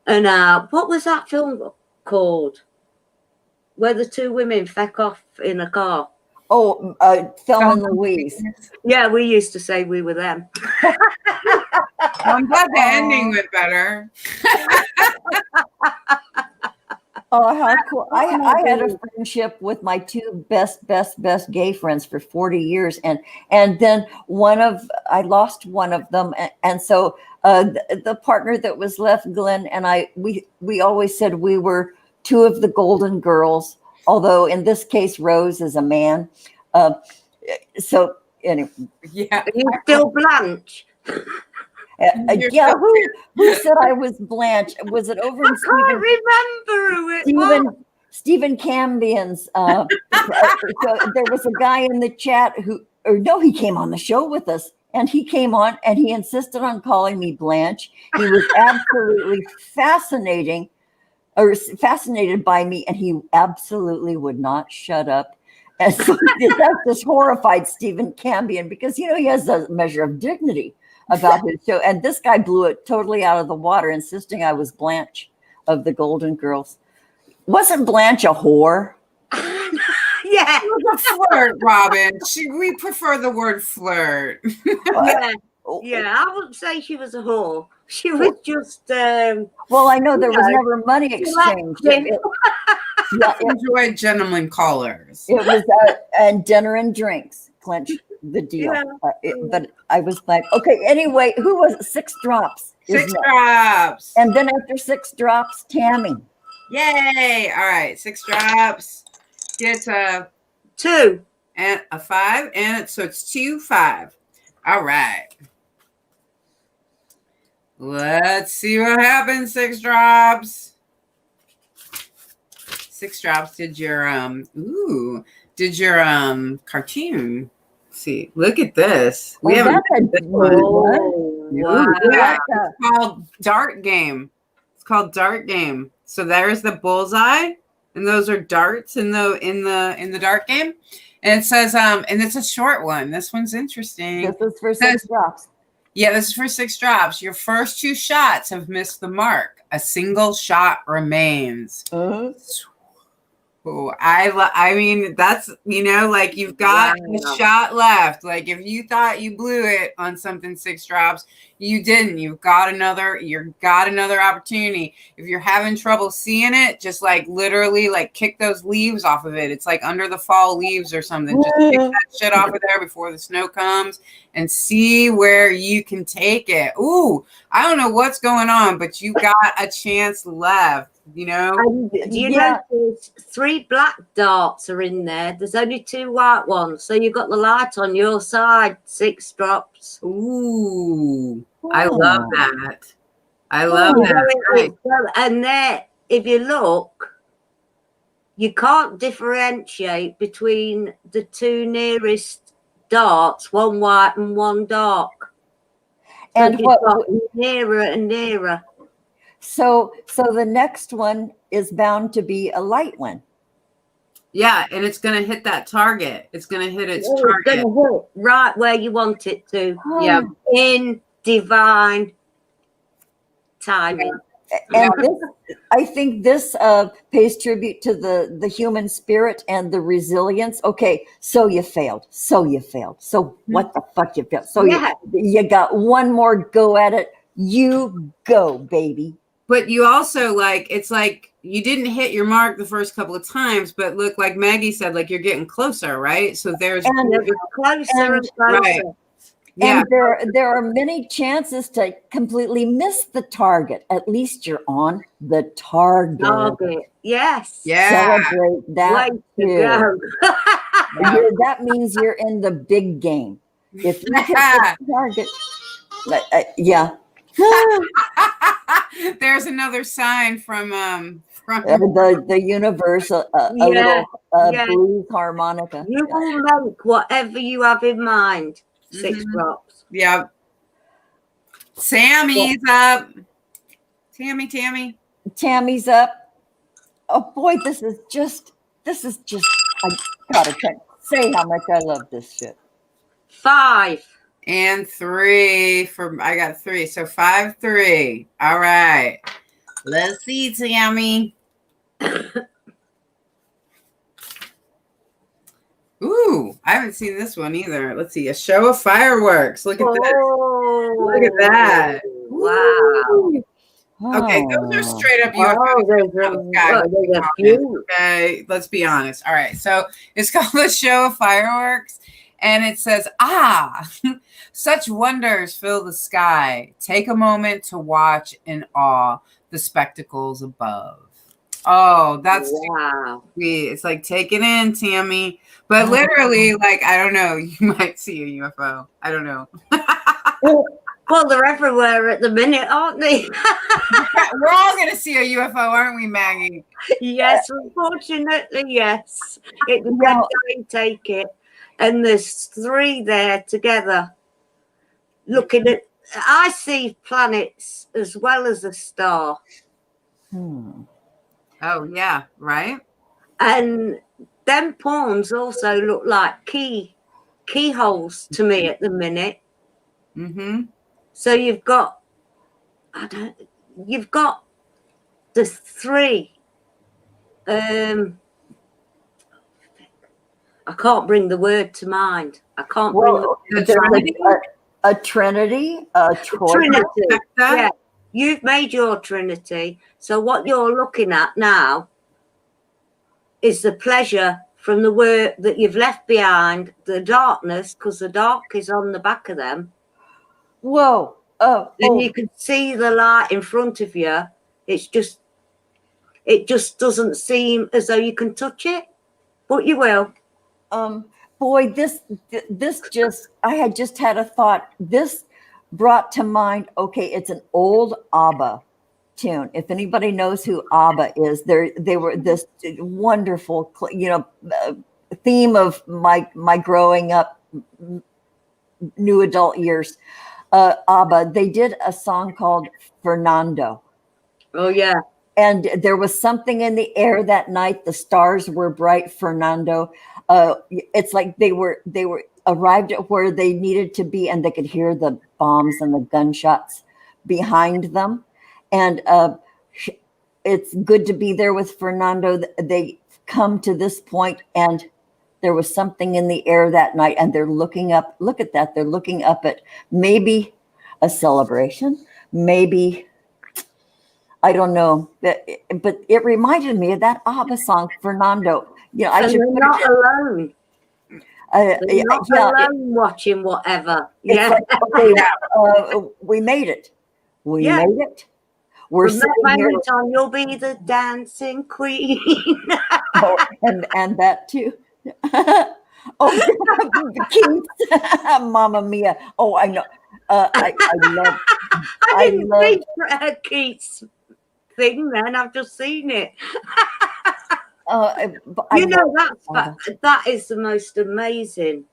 And what was that film called? Where the two women feck off in a car. Oh, Thelma and Louise. Yeah, we used to say we were them. I'm glad the ending went better. Oh, how cool. I had a friendship with my two best gay friends for 40 years. And then I lost one of them. And so the partner that was left, Glenn, and we always said we were two of the golden girls, although in this case, Rose is a man. So anyway. Yeah. Are you still Blanche? Yeah, who said I was Blanche? Was it over in Stephen? I can't remember who it was. Stephen Cambian's. So there was a guy in the chat he came on the show with us, and he came on and he insisted on calling me Blanche. He was absolutely fascinated by me, and he absolutely would not shut up. And so that just horrified Stephen Cambian because he has a measure of dignity about his show, and this guy blew it totally out of the water, insisting I was Blanche of the Golden Girls. Wasn't Blanche a whore? Yeah, it was a flirt, Robin. We prefer the word flirt. Yeah, I wouldn't say she was a whore. She was just. Well, I know there was never money exchange. Enjoyed gentlemen callers. It was and dinner and drinks. Clinch the deal. Yeah. But I was like, okay, anyway, who was it? SixDrops. SixDrops. And then after SixDrops, Tammy. Yay. All right. SixDrops gets a 2 and a 5. And so it's 2, 5. All right. Let's see what happens, SixDrops. SixDrops did your cartoon. See, look at this. We have this one. Wow. Yeah, it's called Dart Game. It's called Dart Game. So there's the bullseye, and those are darts in the dart game. And it says, and it's a short one. This one's interesting. This is for SixDrops. Yeah, this is for SixDrops. Your first 2 shots have missed the mark. A single shot remains. Oh, I mean, that's, like you've got a shot left. Like if you thought you blew it on something SixDrops, you didn't. You've got another opportunity. If you're having trouble seeing it, just like literally like kick those leaves off of it. It's like under the fall leaves or something. Just kick that shit off of there before the snow comes and see where you can take it. Ooh, I don't know what's going on, but you got a chance left. Do you notice 3 black darts are in there? There's only 2 white ones, so you've got the light on your side. SixDrops. Ooh, I love that. I love that. And there, if you look, you can't differentiate between the 2 nearest darts, one white and one dark. And so what nearer and nearer. So the next one is bound to be a light one. Yeah, and it's going to hit that target. It's going to hit its target. It's going to hit right where you want it to. Oh. Yeah, in divine timing. And I think this pays tribute to the human spirit and the resilience. Okay, so you failed. So what the fuck you failed? So you got one more go at it. You go, baby. But you also it's like you didn't hit your mark the first couple of times, but look, like Maggie said, like you're getting closer, right? So there's closer and closer. Right. Yeah. And there are many chances to completely miss the target. At least you're on the target. Yes. Yeah. Celebrate that too. That means you're in the big game. If you hit the target, There's another sign from the universe, little blues harmonica. You will make whatever you have in mind. SixDrops. Yeah. Sammy's up. Tammy. Tammy's up. Oh boy, this is just. I gotta say how much I love this shit. 5. And 3 I got 3. So 5-3. All right. Let's see, Tammy. Ooh, I haven't seen this one either. Let's see. A show of fireworks. Look at this. Look at that. Wow. Okay, those are straight up Okay, let's be honest. All right, so it's called a show of fireworks, and it says, such wonders fill the sky. Take a moment to watch in awe the spectacles above. Oh, that's wow. sweet. It's like, take it in, Tammy. But literally, like, I don't know, you might see a UFO. I don't know. Well, they're everywhere at the minute, aren't they? We're all going to see a UFO, aren't we, Maggie? Yes, unfortunately, yes. It depends how you take it. And there's 3 there together. Looking at, I see planets as well as a star. Oh, yeah, right? And them pawns also look like keyholes to me at the minute. Mm-hmm. So you've got the 3. I can't bring the word to mind. I can't bring a trinity, a trinity. Yeah, you've made your trinity. So what you're looking at now is the pleasure from the work that you've left behind, the darkness, because the dark is on the back of them. Whoa. And you can see the light in front of you. It just doesn't seem as though you can touch it, but you will. Boy, this just, I had just had a thought. This brought to mind, okay, it's an old ABBA tune. If anybody knows who ABBA is, they were this wonderful, theme of my growing up, new adult years. ABBA, they did a song called Fernando. Oh, yeah. And there was something in the air that night. The stars were bright, Fernando. It's like they were arrived at where they needed to be, and they could hear the bombs and the gunshots behind them. And it's good to be there with Fernando. They come to this point, and there was something in the air that night, and they're looking up. Look at that. They're looking up at maybe a celebration, maybe, I don't know. But it reminded me of that ABBA song, Fernando. I should put not alone. They're not alone watching whatever. Yeah. We made it. We Yeah. made it. We're From sitting that here. moment on, you'll be the dancing queen. And that too. The Keats, Mamma Mia. Oh, I know. I love. I didn't think a Keats thing. Then I've just seen it. That is the most amazing,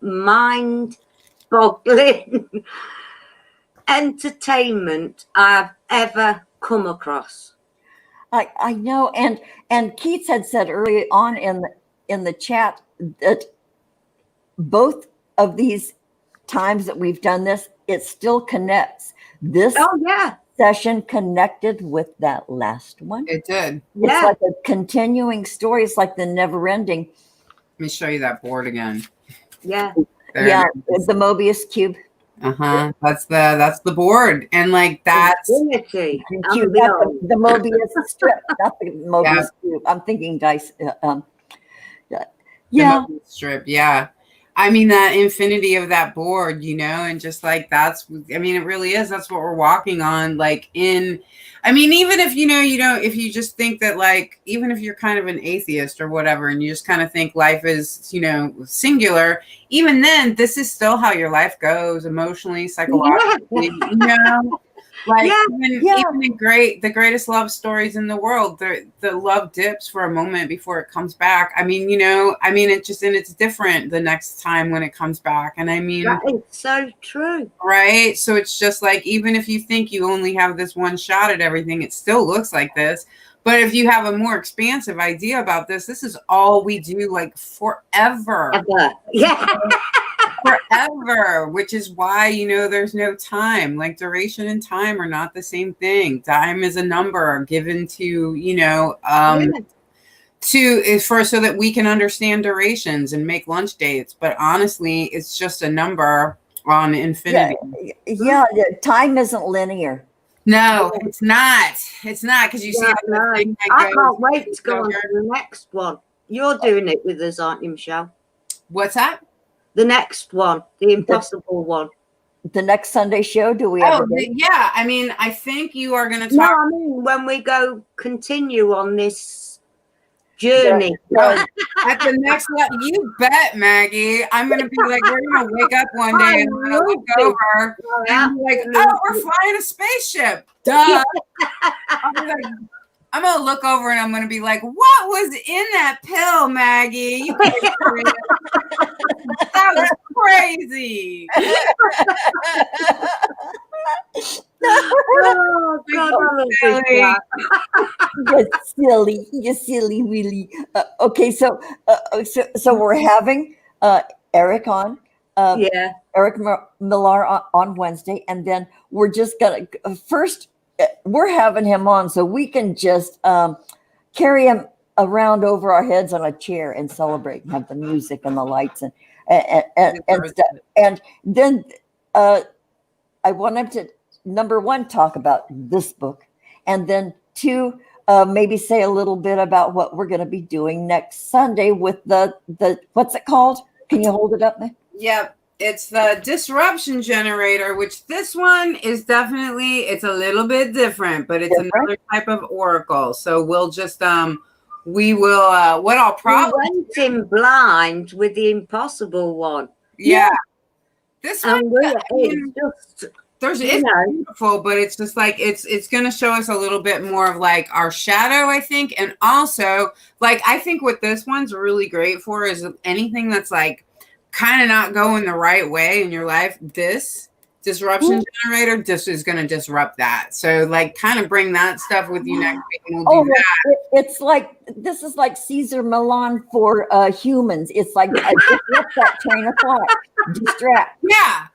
mind-boggling entertainment I've ever come across. I know, and Keats had said early on in the chat that both of these times that we've done this, it still connects. This session connected with that last one. It did. It's like a continuing story. It's like the never ending. Let me show you that board again. Yeah. The Mobius cube. That's the board, and like that's Infinity. The Mobius strip, not the Mobius cube. I'm thinking dice. The Mobius strip. Yeah. I mean, that infinity of that board, and just like it really is. That's what we're walking on. Like even if, if you just think that, like, even if you're kind of an atheist or whatever, and you just kind of think life is, singular, even then, this is still how your life goes emotionally, psychologically, Like Yeah, even the greatest love stories in the world, the love dips for a moment before it comes back. I mean, it's different the next time when it comes back. And I mean, that is so true. right? So it's just like, even if you think you only have this one shot at everything, it still looks like this. But if you have a more expansive idea about this is all we do, like, forever. Yeah. Forever, which is why, there's no time. Like, duration and time are not the same thing. Time is a number given to, so that we can understand durations and make lunch dates. But honestly, it's just a number on infinity. Yeah, time isn't linear. No, it's not. It's not, because you see how the thing I can't wait to go on to the next one. You're doing it with us, aren't you, Michelle? What's that? The next one, the impossible one. The next Sunday show, do we have? Yeah. I mean, I think you are going to talk. No, I mean, when we go continue on this journey. At the next level, you bet, Maggie. I'm going to be like, we're going to wake up one day and I'm going to look over and be like, oh, we're flying a spaceship. Duh. I'm going to look over and I'm going to be like, what was in that pill, Maggie? You that was crazy. Oh, God, You're silly, really. Okay, so we're having Eric on. Eric Millar on Wednesday, and then we're just gonna first. We're having him on so we can just carry him around over our heads on a chair and celebrate and have the music and the lights and stuff. And then I want him to, number one, talk about this book, and then two, maybe say a little bit about what we're going to be doing next Sunday with the what's it called? Can you hold it up, man? Yep. It's the disruption generator, which this one is definitely, it's a little bit different, but it's another type of oracle. So we'll just, we will, what I'll probably. We went in blind with the impossible one. Yeah. This one, it's beautiful, but it's just like, it's going to show us a little bit more of like our shadow, I think. And also, like, I think what this one's really great for is anything that's like, kind of not going the right way in your life. This disruption generator just is going to disrupt that. So, like, kind of bring that stuff with you next week, and we'll do that. It's like, this is like Caesar Milan for humans. It's like disrupt that train of thought, distract. Yeah,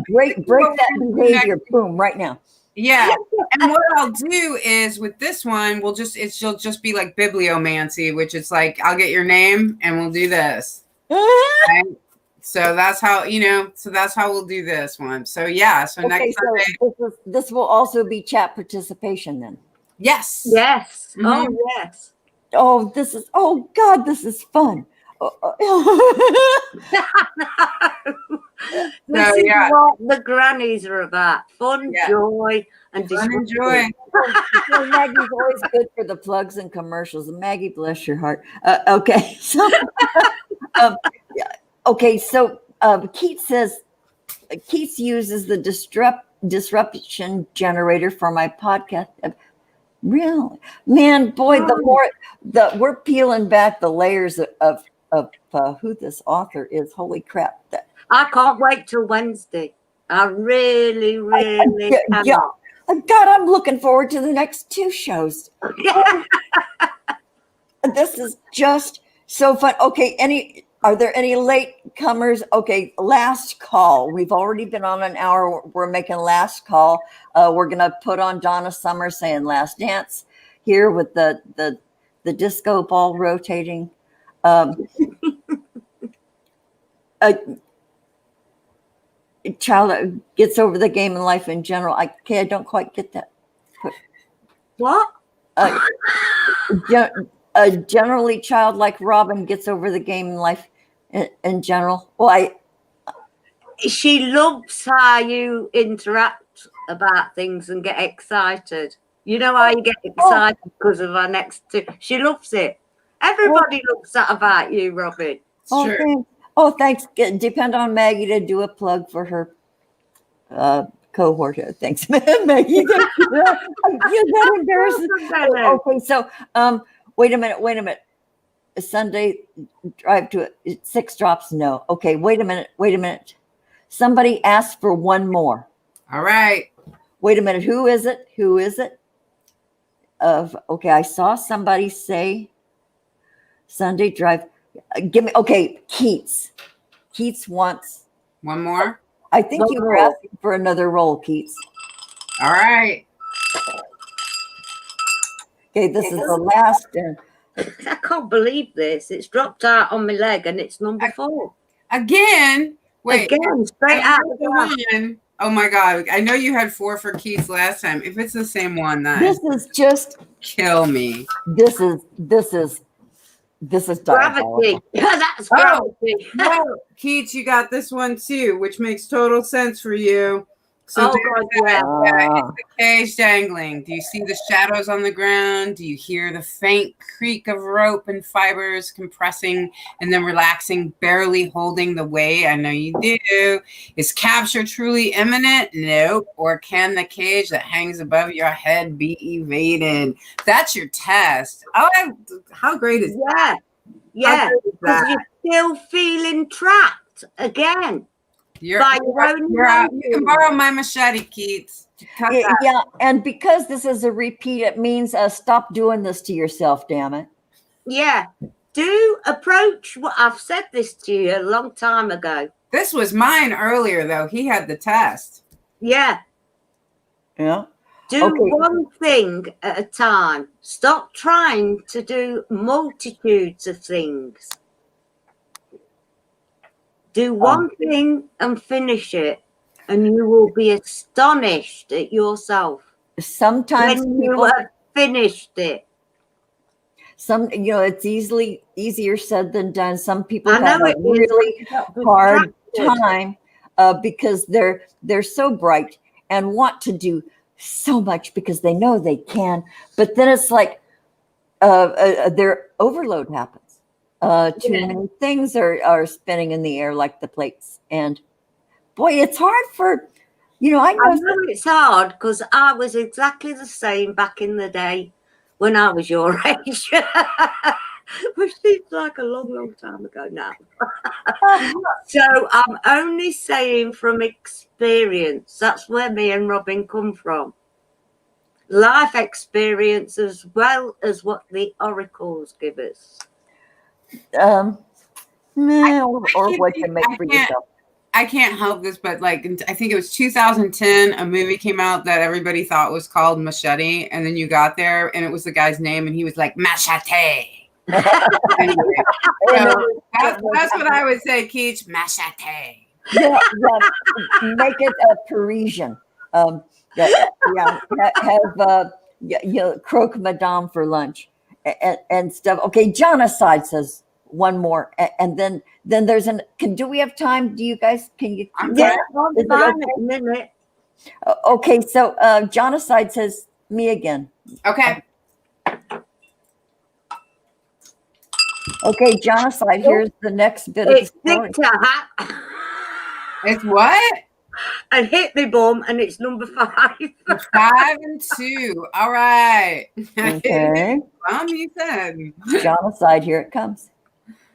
break that behavior. Boom, right now. Yeah, and what I'll do is with this one, she'll just be like bibliomancy, which is like, I'll get your name and we'll do this. Right? So that's how, that's how we'll do this one. So yeah. So next Sunday. This will also be chat participation then. Yes. Yes. Mm-hmm. Oh, yes. Oh God, this is fun. This is what the Grannies are about. Fun, joy, and joy. So Maggie's always good for the plugs and commercials. Maggie, bless your heart. Okay. So, so Keith uses the disruption generator for my podcast. Really, man, boy, we're peeling back the layers of who this author is. Holy crap! I can't wait till Wednesday. I really, really cannot. God, I'm looking forward to the next two shows. This is just so fun. Okay, are there any late comers? Okay, last call. We've already been on an hour. We're making last call. We're gonna put on Donna Summer saying "Last Dance" here with the disco ball rotating. A child gets over the game in life in general. I don't quite get that. What? A generally childlike Robin gets over the game in life in general. Well, she loves how you interact about things and get excited. You know how you get excited because of our next two. She loves it. Everybody loves that about you, Robin. Thanks. Depend on Maggie to do a plug for her cohort here. Thanks, Maggie. You're that embarrassing. Okay, so wait a minute. Sunday drive to SixDrops. No. Okay, wait a minute. Somebody asked for one more. All right. Wait a minute. Who is it? Okay, I saw somebody say Sunday drive. Give me. Okay, Keats. Keats wants one more. I think you were asking for another roll, Keats. All right. Okay, this is the last. I can't believe this. It's dropped out on my leg and it's number 4. Again. Wait. Again, straight out the one. Oh my God. I know you had 4 for Keith last time. If it's the same one, this is just kill me. This is gravity. That's gravity. No, Keith, you got this one too, which makes total sense for you. So God, it's the cage dangling. Do you see the shadows on the ground? Do you hear the faint creak of rope and fibers compressing and then relaxing, barely holding the weight? I know you do. Is capture truly imminent? Nope. Or can the cage that hangs above your head be evaded? That's your test. Oh, how great is that? Yeah. Because you're still feeling trapped again. You can borrow my machete, Keats. Yeah, and because this is a repeat, it means stop doing this to yourself, damn it. Yeah. Do approach what I've said this to you a long time ago. This was mine earlier, though. He had the test. Yeah. Yeah. Do one thing at a time. Stop trying to do multitudes of things. Do one thing and finish it, and you will be astonished at yourself. Sometimes when you have finished it. It's easier said than done. Some people have a really hard time because they're so bright and want to do so much because they know they can. But then it's like their overload happens. Too many things are spinning in the air like the plates. And boy, it's hard for, I know it's hard because I was exactly the same back in the day when I was your age. Which seems like a long, long time ago now. So I'm only saying from experience. That's where me and Robin come from. Life experience as well as what the oracles give us. Or what you make for yourself. I can't help this, but I think it was 2010, a movie came out that everybody thought was called Machete, and then you got there and it was the guy's name and he was like Machete. Anyway, so that's what I would say, Keach. Machete. Yeah, make it a Parisian. Have croque madame for lunch and stuff. Okay, Jonacide says one more, and then there's do we have time? Do you guys can you? Yeah, a minute. Okay, so Jonacide says me again. Okay. Okay, Jonacide, here's the next bit of the story. It's what? And hit me bum, and it's number 5. 5 and 2. All right. Okay. You said. Jonacide, here it comes.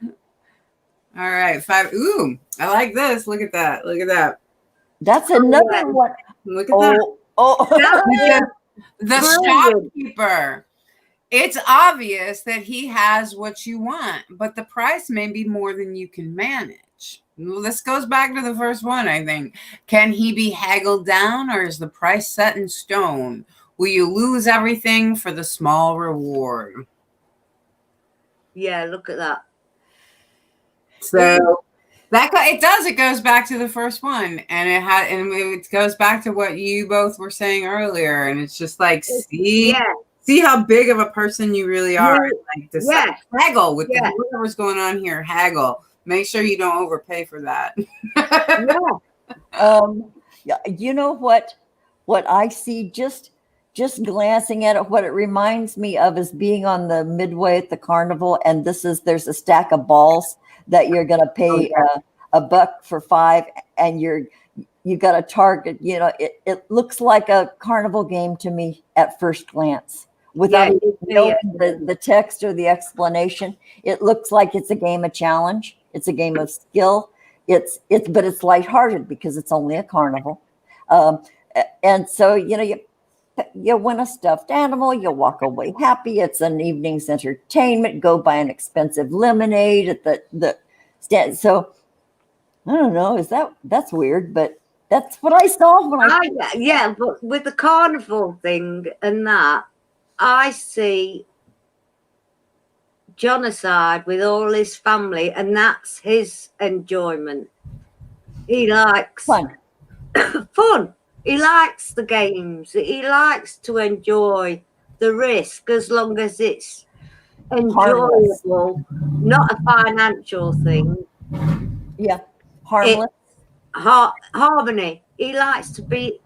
All right, 5. Ooh, I like this. Look at that. Look at that. That's another one. Look at that. Oh. The shopkeeper. It's obvious that he has what you want, but the price may be more than you can manage. Well, this goes back to the first one, I think. Can he be haggled down, or is the price set in stone? Will you lose everything for the small reward? Yeah, look at that. So it goes back to the first one, and it goes back to what you both were saying earlier, and it's just like see how big of a person you really are. Like this haggle with whatever's going on here. Haggle. Make sure you don't overpay for that. You know what I see just glancing at it, what it reminds me of is being on the midway at the carnival, and there's a stack of balls that you're going to pay $1 for 5, and you're you got a target. You know, it looks like a carnival game to me at first glance. Without knowing the text or the explanation, it looks like it's a game of challenge. It's a game of skill. But it's lighthearted because it's only a carnival. And so, you know, you win a stuffed animal, you walk away happy. It's an evening's entertainment. Go buy an expensive lemonade at the stand. So I don't know. That's weird, but that's what I saw when yeah, but with the carnival thing and that, I see Jonathan with all his family, and that's his enjoyment. He likes fun. Fun. He likes the games. He likes to enjoy the risk as long as it's enjoyable, not a financial thing. Yeah, harmless. Harmony. He likes to be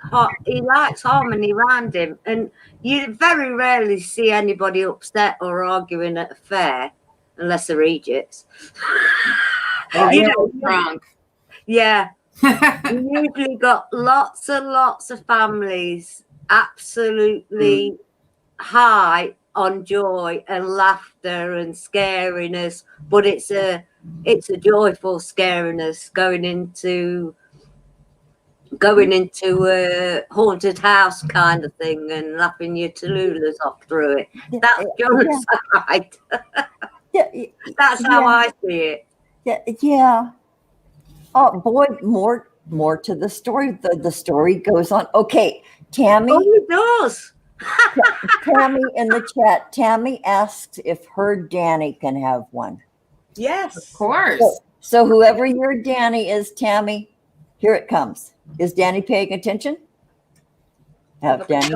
he likes harmony around him, and you very rarely see anybody upset or arguing at a fair unless they're Egypts. You know, drunk. Yeah. You usually got lots and lots of families absolutely high on joy and laughter and scariness, but it's a joyful scariness going into a haunted house kind of thing and laughing your Tallulahs off through it. That's John's side. That's how I see it. Yeah. Oh boy, more to the story. The story goes on. Okay, Tammy. Oh, it does. Tammy in the chat. Tammy asks if her Danny can have one. Yes, of course. So whoever your Danny is, Tammy, here it comes. Is Danny paying attention? Have Danny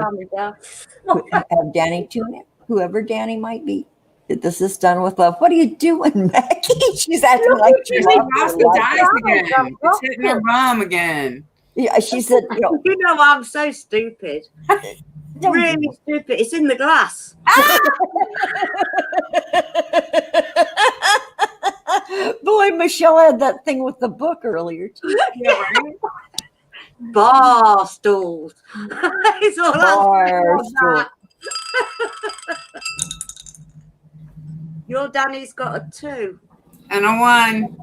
tune in. Whoever Danny might be. This is done with love. What are you doing, Maggie? She's acting like she lost the dice again. It's hitting her bum again. Yeah, she said, you know, I'm so stupid. Really stupid. It's in the glass. Boy, Michelle had that thing with the book earlier too. Yeah, right? Bar stools. It's all Bar stool. Your Danny's got a 2 and a 1.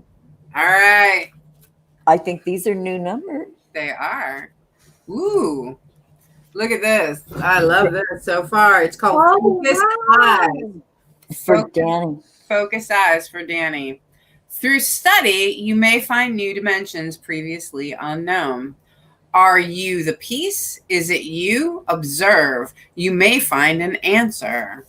All right. I think these are new numbers. They are. Ooh. Look at this. I love this so far. It's called Focused Eyes. For Danny. Focused Eyes for Danny. Through study, you may find new dimensions previously unknown. Are you the piece? Is it you? Observe. You may find an answer.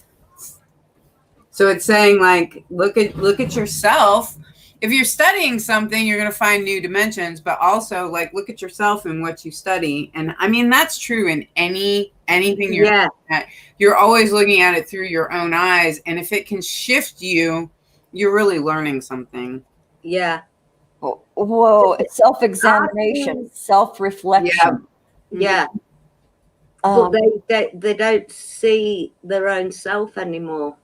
So it's saying, like, look at yourself. If you're studying something, you're going to find new dimensions, but also, like, look at yourself and what you study. And I mean, that's true in anything you're looking at. You're always looking at it through your own eyes. And if it can shift you, you're really learning something. Yeah. Whoa, self-examination, self-reflection. Yeah. But they don't see their own self anymore.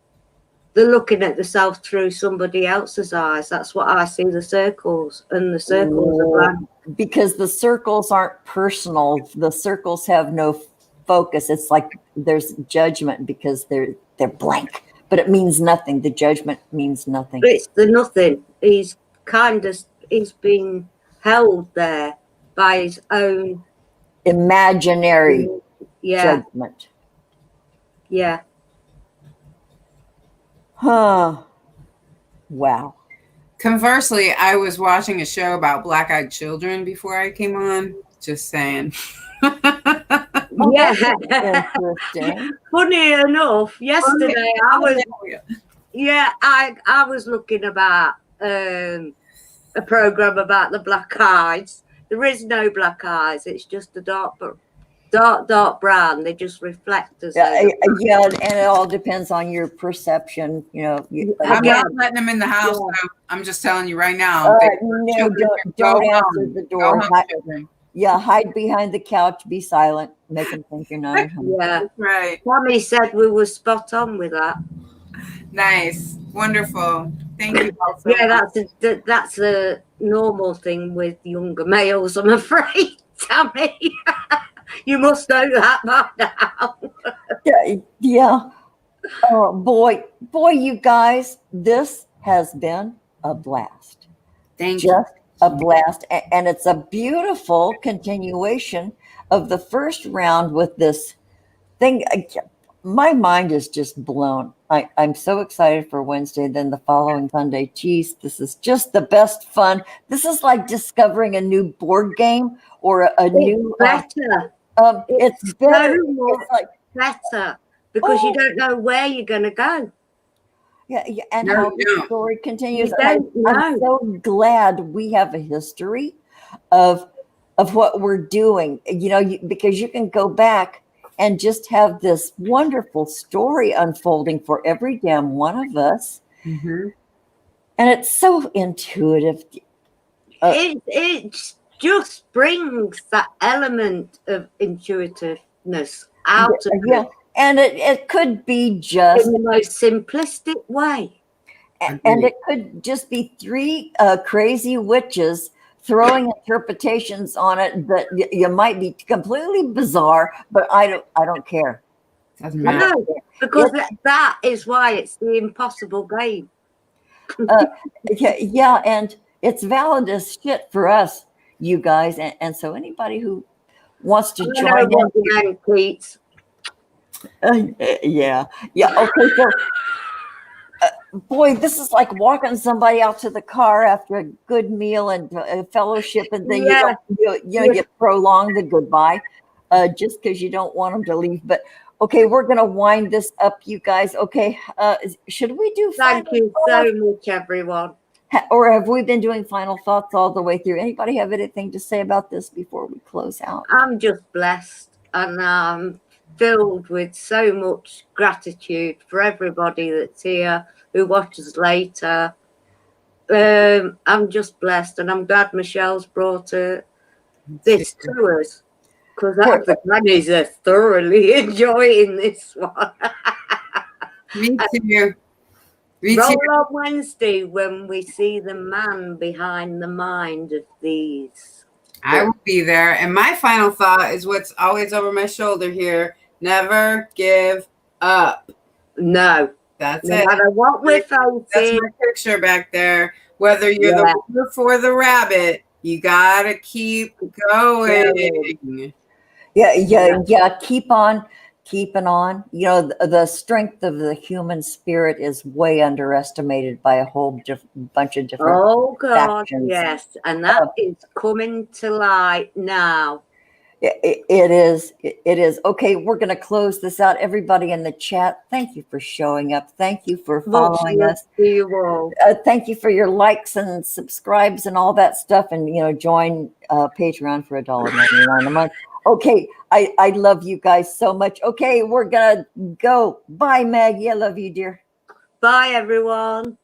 They're looking at the self through somebody else's eyes. That's what I see, the circles, and the circles are blank. Because the circles aren't personal. The circles have no focus. It's like there's judgment because they're blank, but it means nothing. The judgment means nothing. It's the nothing. He's being held there by his own imaginary judgment. Yeah. Huh. Wow. Conversely, I was watching a show about black-eyed children before I came on. Just saying. Yeah. Funny enough, yesterday I was looking about a program about the black eyes. There is no black eyes. It's just a dark brown. They just reflect as and it all depends on your perception. I'm not letting them in the house. So I'm just telling you right now. No, don't answer the door. Hide behind the couch. Be silent. Make them think you're not at home. Yeah, right. Tommy said we were spot on with that. Nice. Wonderful. Thank you all so Yeah, much. that's a normal thing with younger males, I'm afraid, Tammy. You must know that by now. Yeah, yeah. Oh boy, you guys, this has been a blast. Thank you. Just a blast. And it's a beautiful continuation of the first round with this thing. My mind is just blown. I'm so excited for Wednesday, then the following Sunday. Geez, this is just the best fun. This is like discovering a new board game or a It's new. better. It's It's better. so much It's like, better because you oh, don't know where you're going to go. yeah, yeah, and No, how you the don't. story continues. You And don't I'm know. so glad we have a history of what we're doing. Because you can go back and just have this wonderful story unfolding for every damn one of us, Mhm. and it's so intuitive. It just brings that element of intuitiveness out of Yeah, it and it could be in just. the most simplistic way. And Agreed. it could just be three crazy witches throwing interpretations on it that you might be completely bizarre, but I don't care. Doesn't I matter. don't No, care. because that is why it's the impossible game. Uh, yeah, and it's valid as shit for us, you guys, and so anybody who wants to I know join what you meant, Pete. in, yeah, yeah. Okay, so boy, this is like walking somebody out to the car after a good meal and fellowship, and then you Yeah, don't, you prolong the goodbye, just because you don't want them to leave. But okay, we're gonna wind this up, you guys. Okay, should we do thank final you thoughts, so much, everyone. or have we been doing final thoughts all the way through? Anybody have anything to say about this before we close out? I'm just blessed and I'm filled with so much gratitude for everybody that's here, who watches later. I'm just blessed and I'm glad Michelle's brought this to us because the grannies are thoroughly enjoying this one. Me too. Me too. Roll on Wednesday when we see the man behind the mind of these. I will be there. And my final thought is what's always over my shoulder here. Never give up. No. That's No it. matter what we're That's facing. my picture back there. Whether you're the wolf or the rabbit, you gotta keep going. Yeah. Keep on keeping on. The strength of the human spirit is way underestimated by a whole bunch of different. Oh God, factions. yes, and that is coming to light now. It is. It is. Okay, we're going to close this out. Everybody in the chat, thank you for showing up. Thank you for following us. To you all. Thank you for your likes and subscribes and all that stuff. And, join Patreon for $1.99 a month. Okay, I love you guys so much. Okay, we're going to go. Bye, Maggie. I love you, dear. Bye, everyone.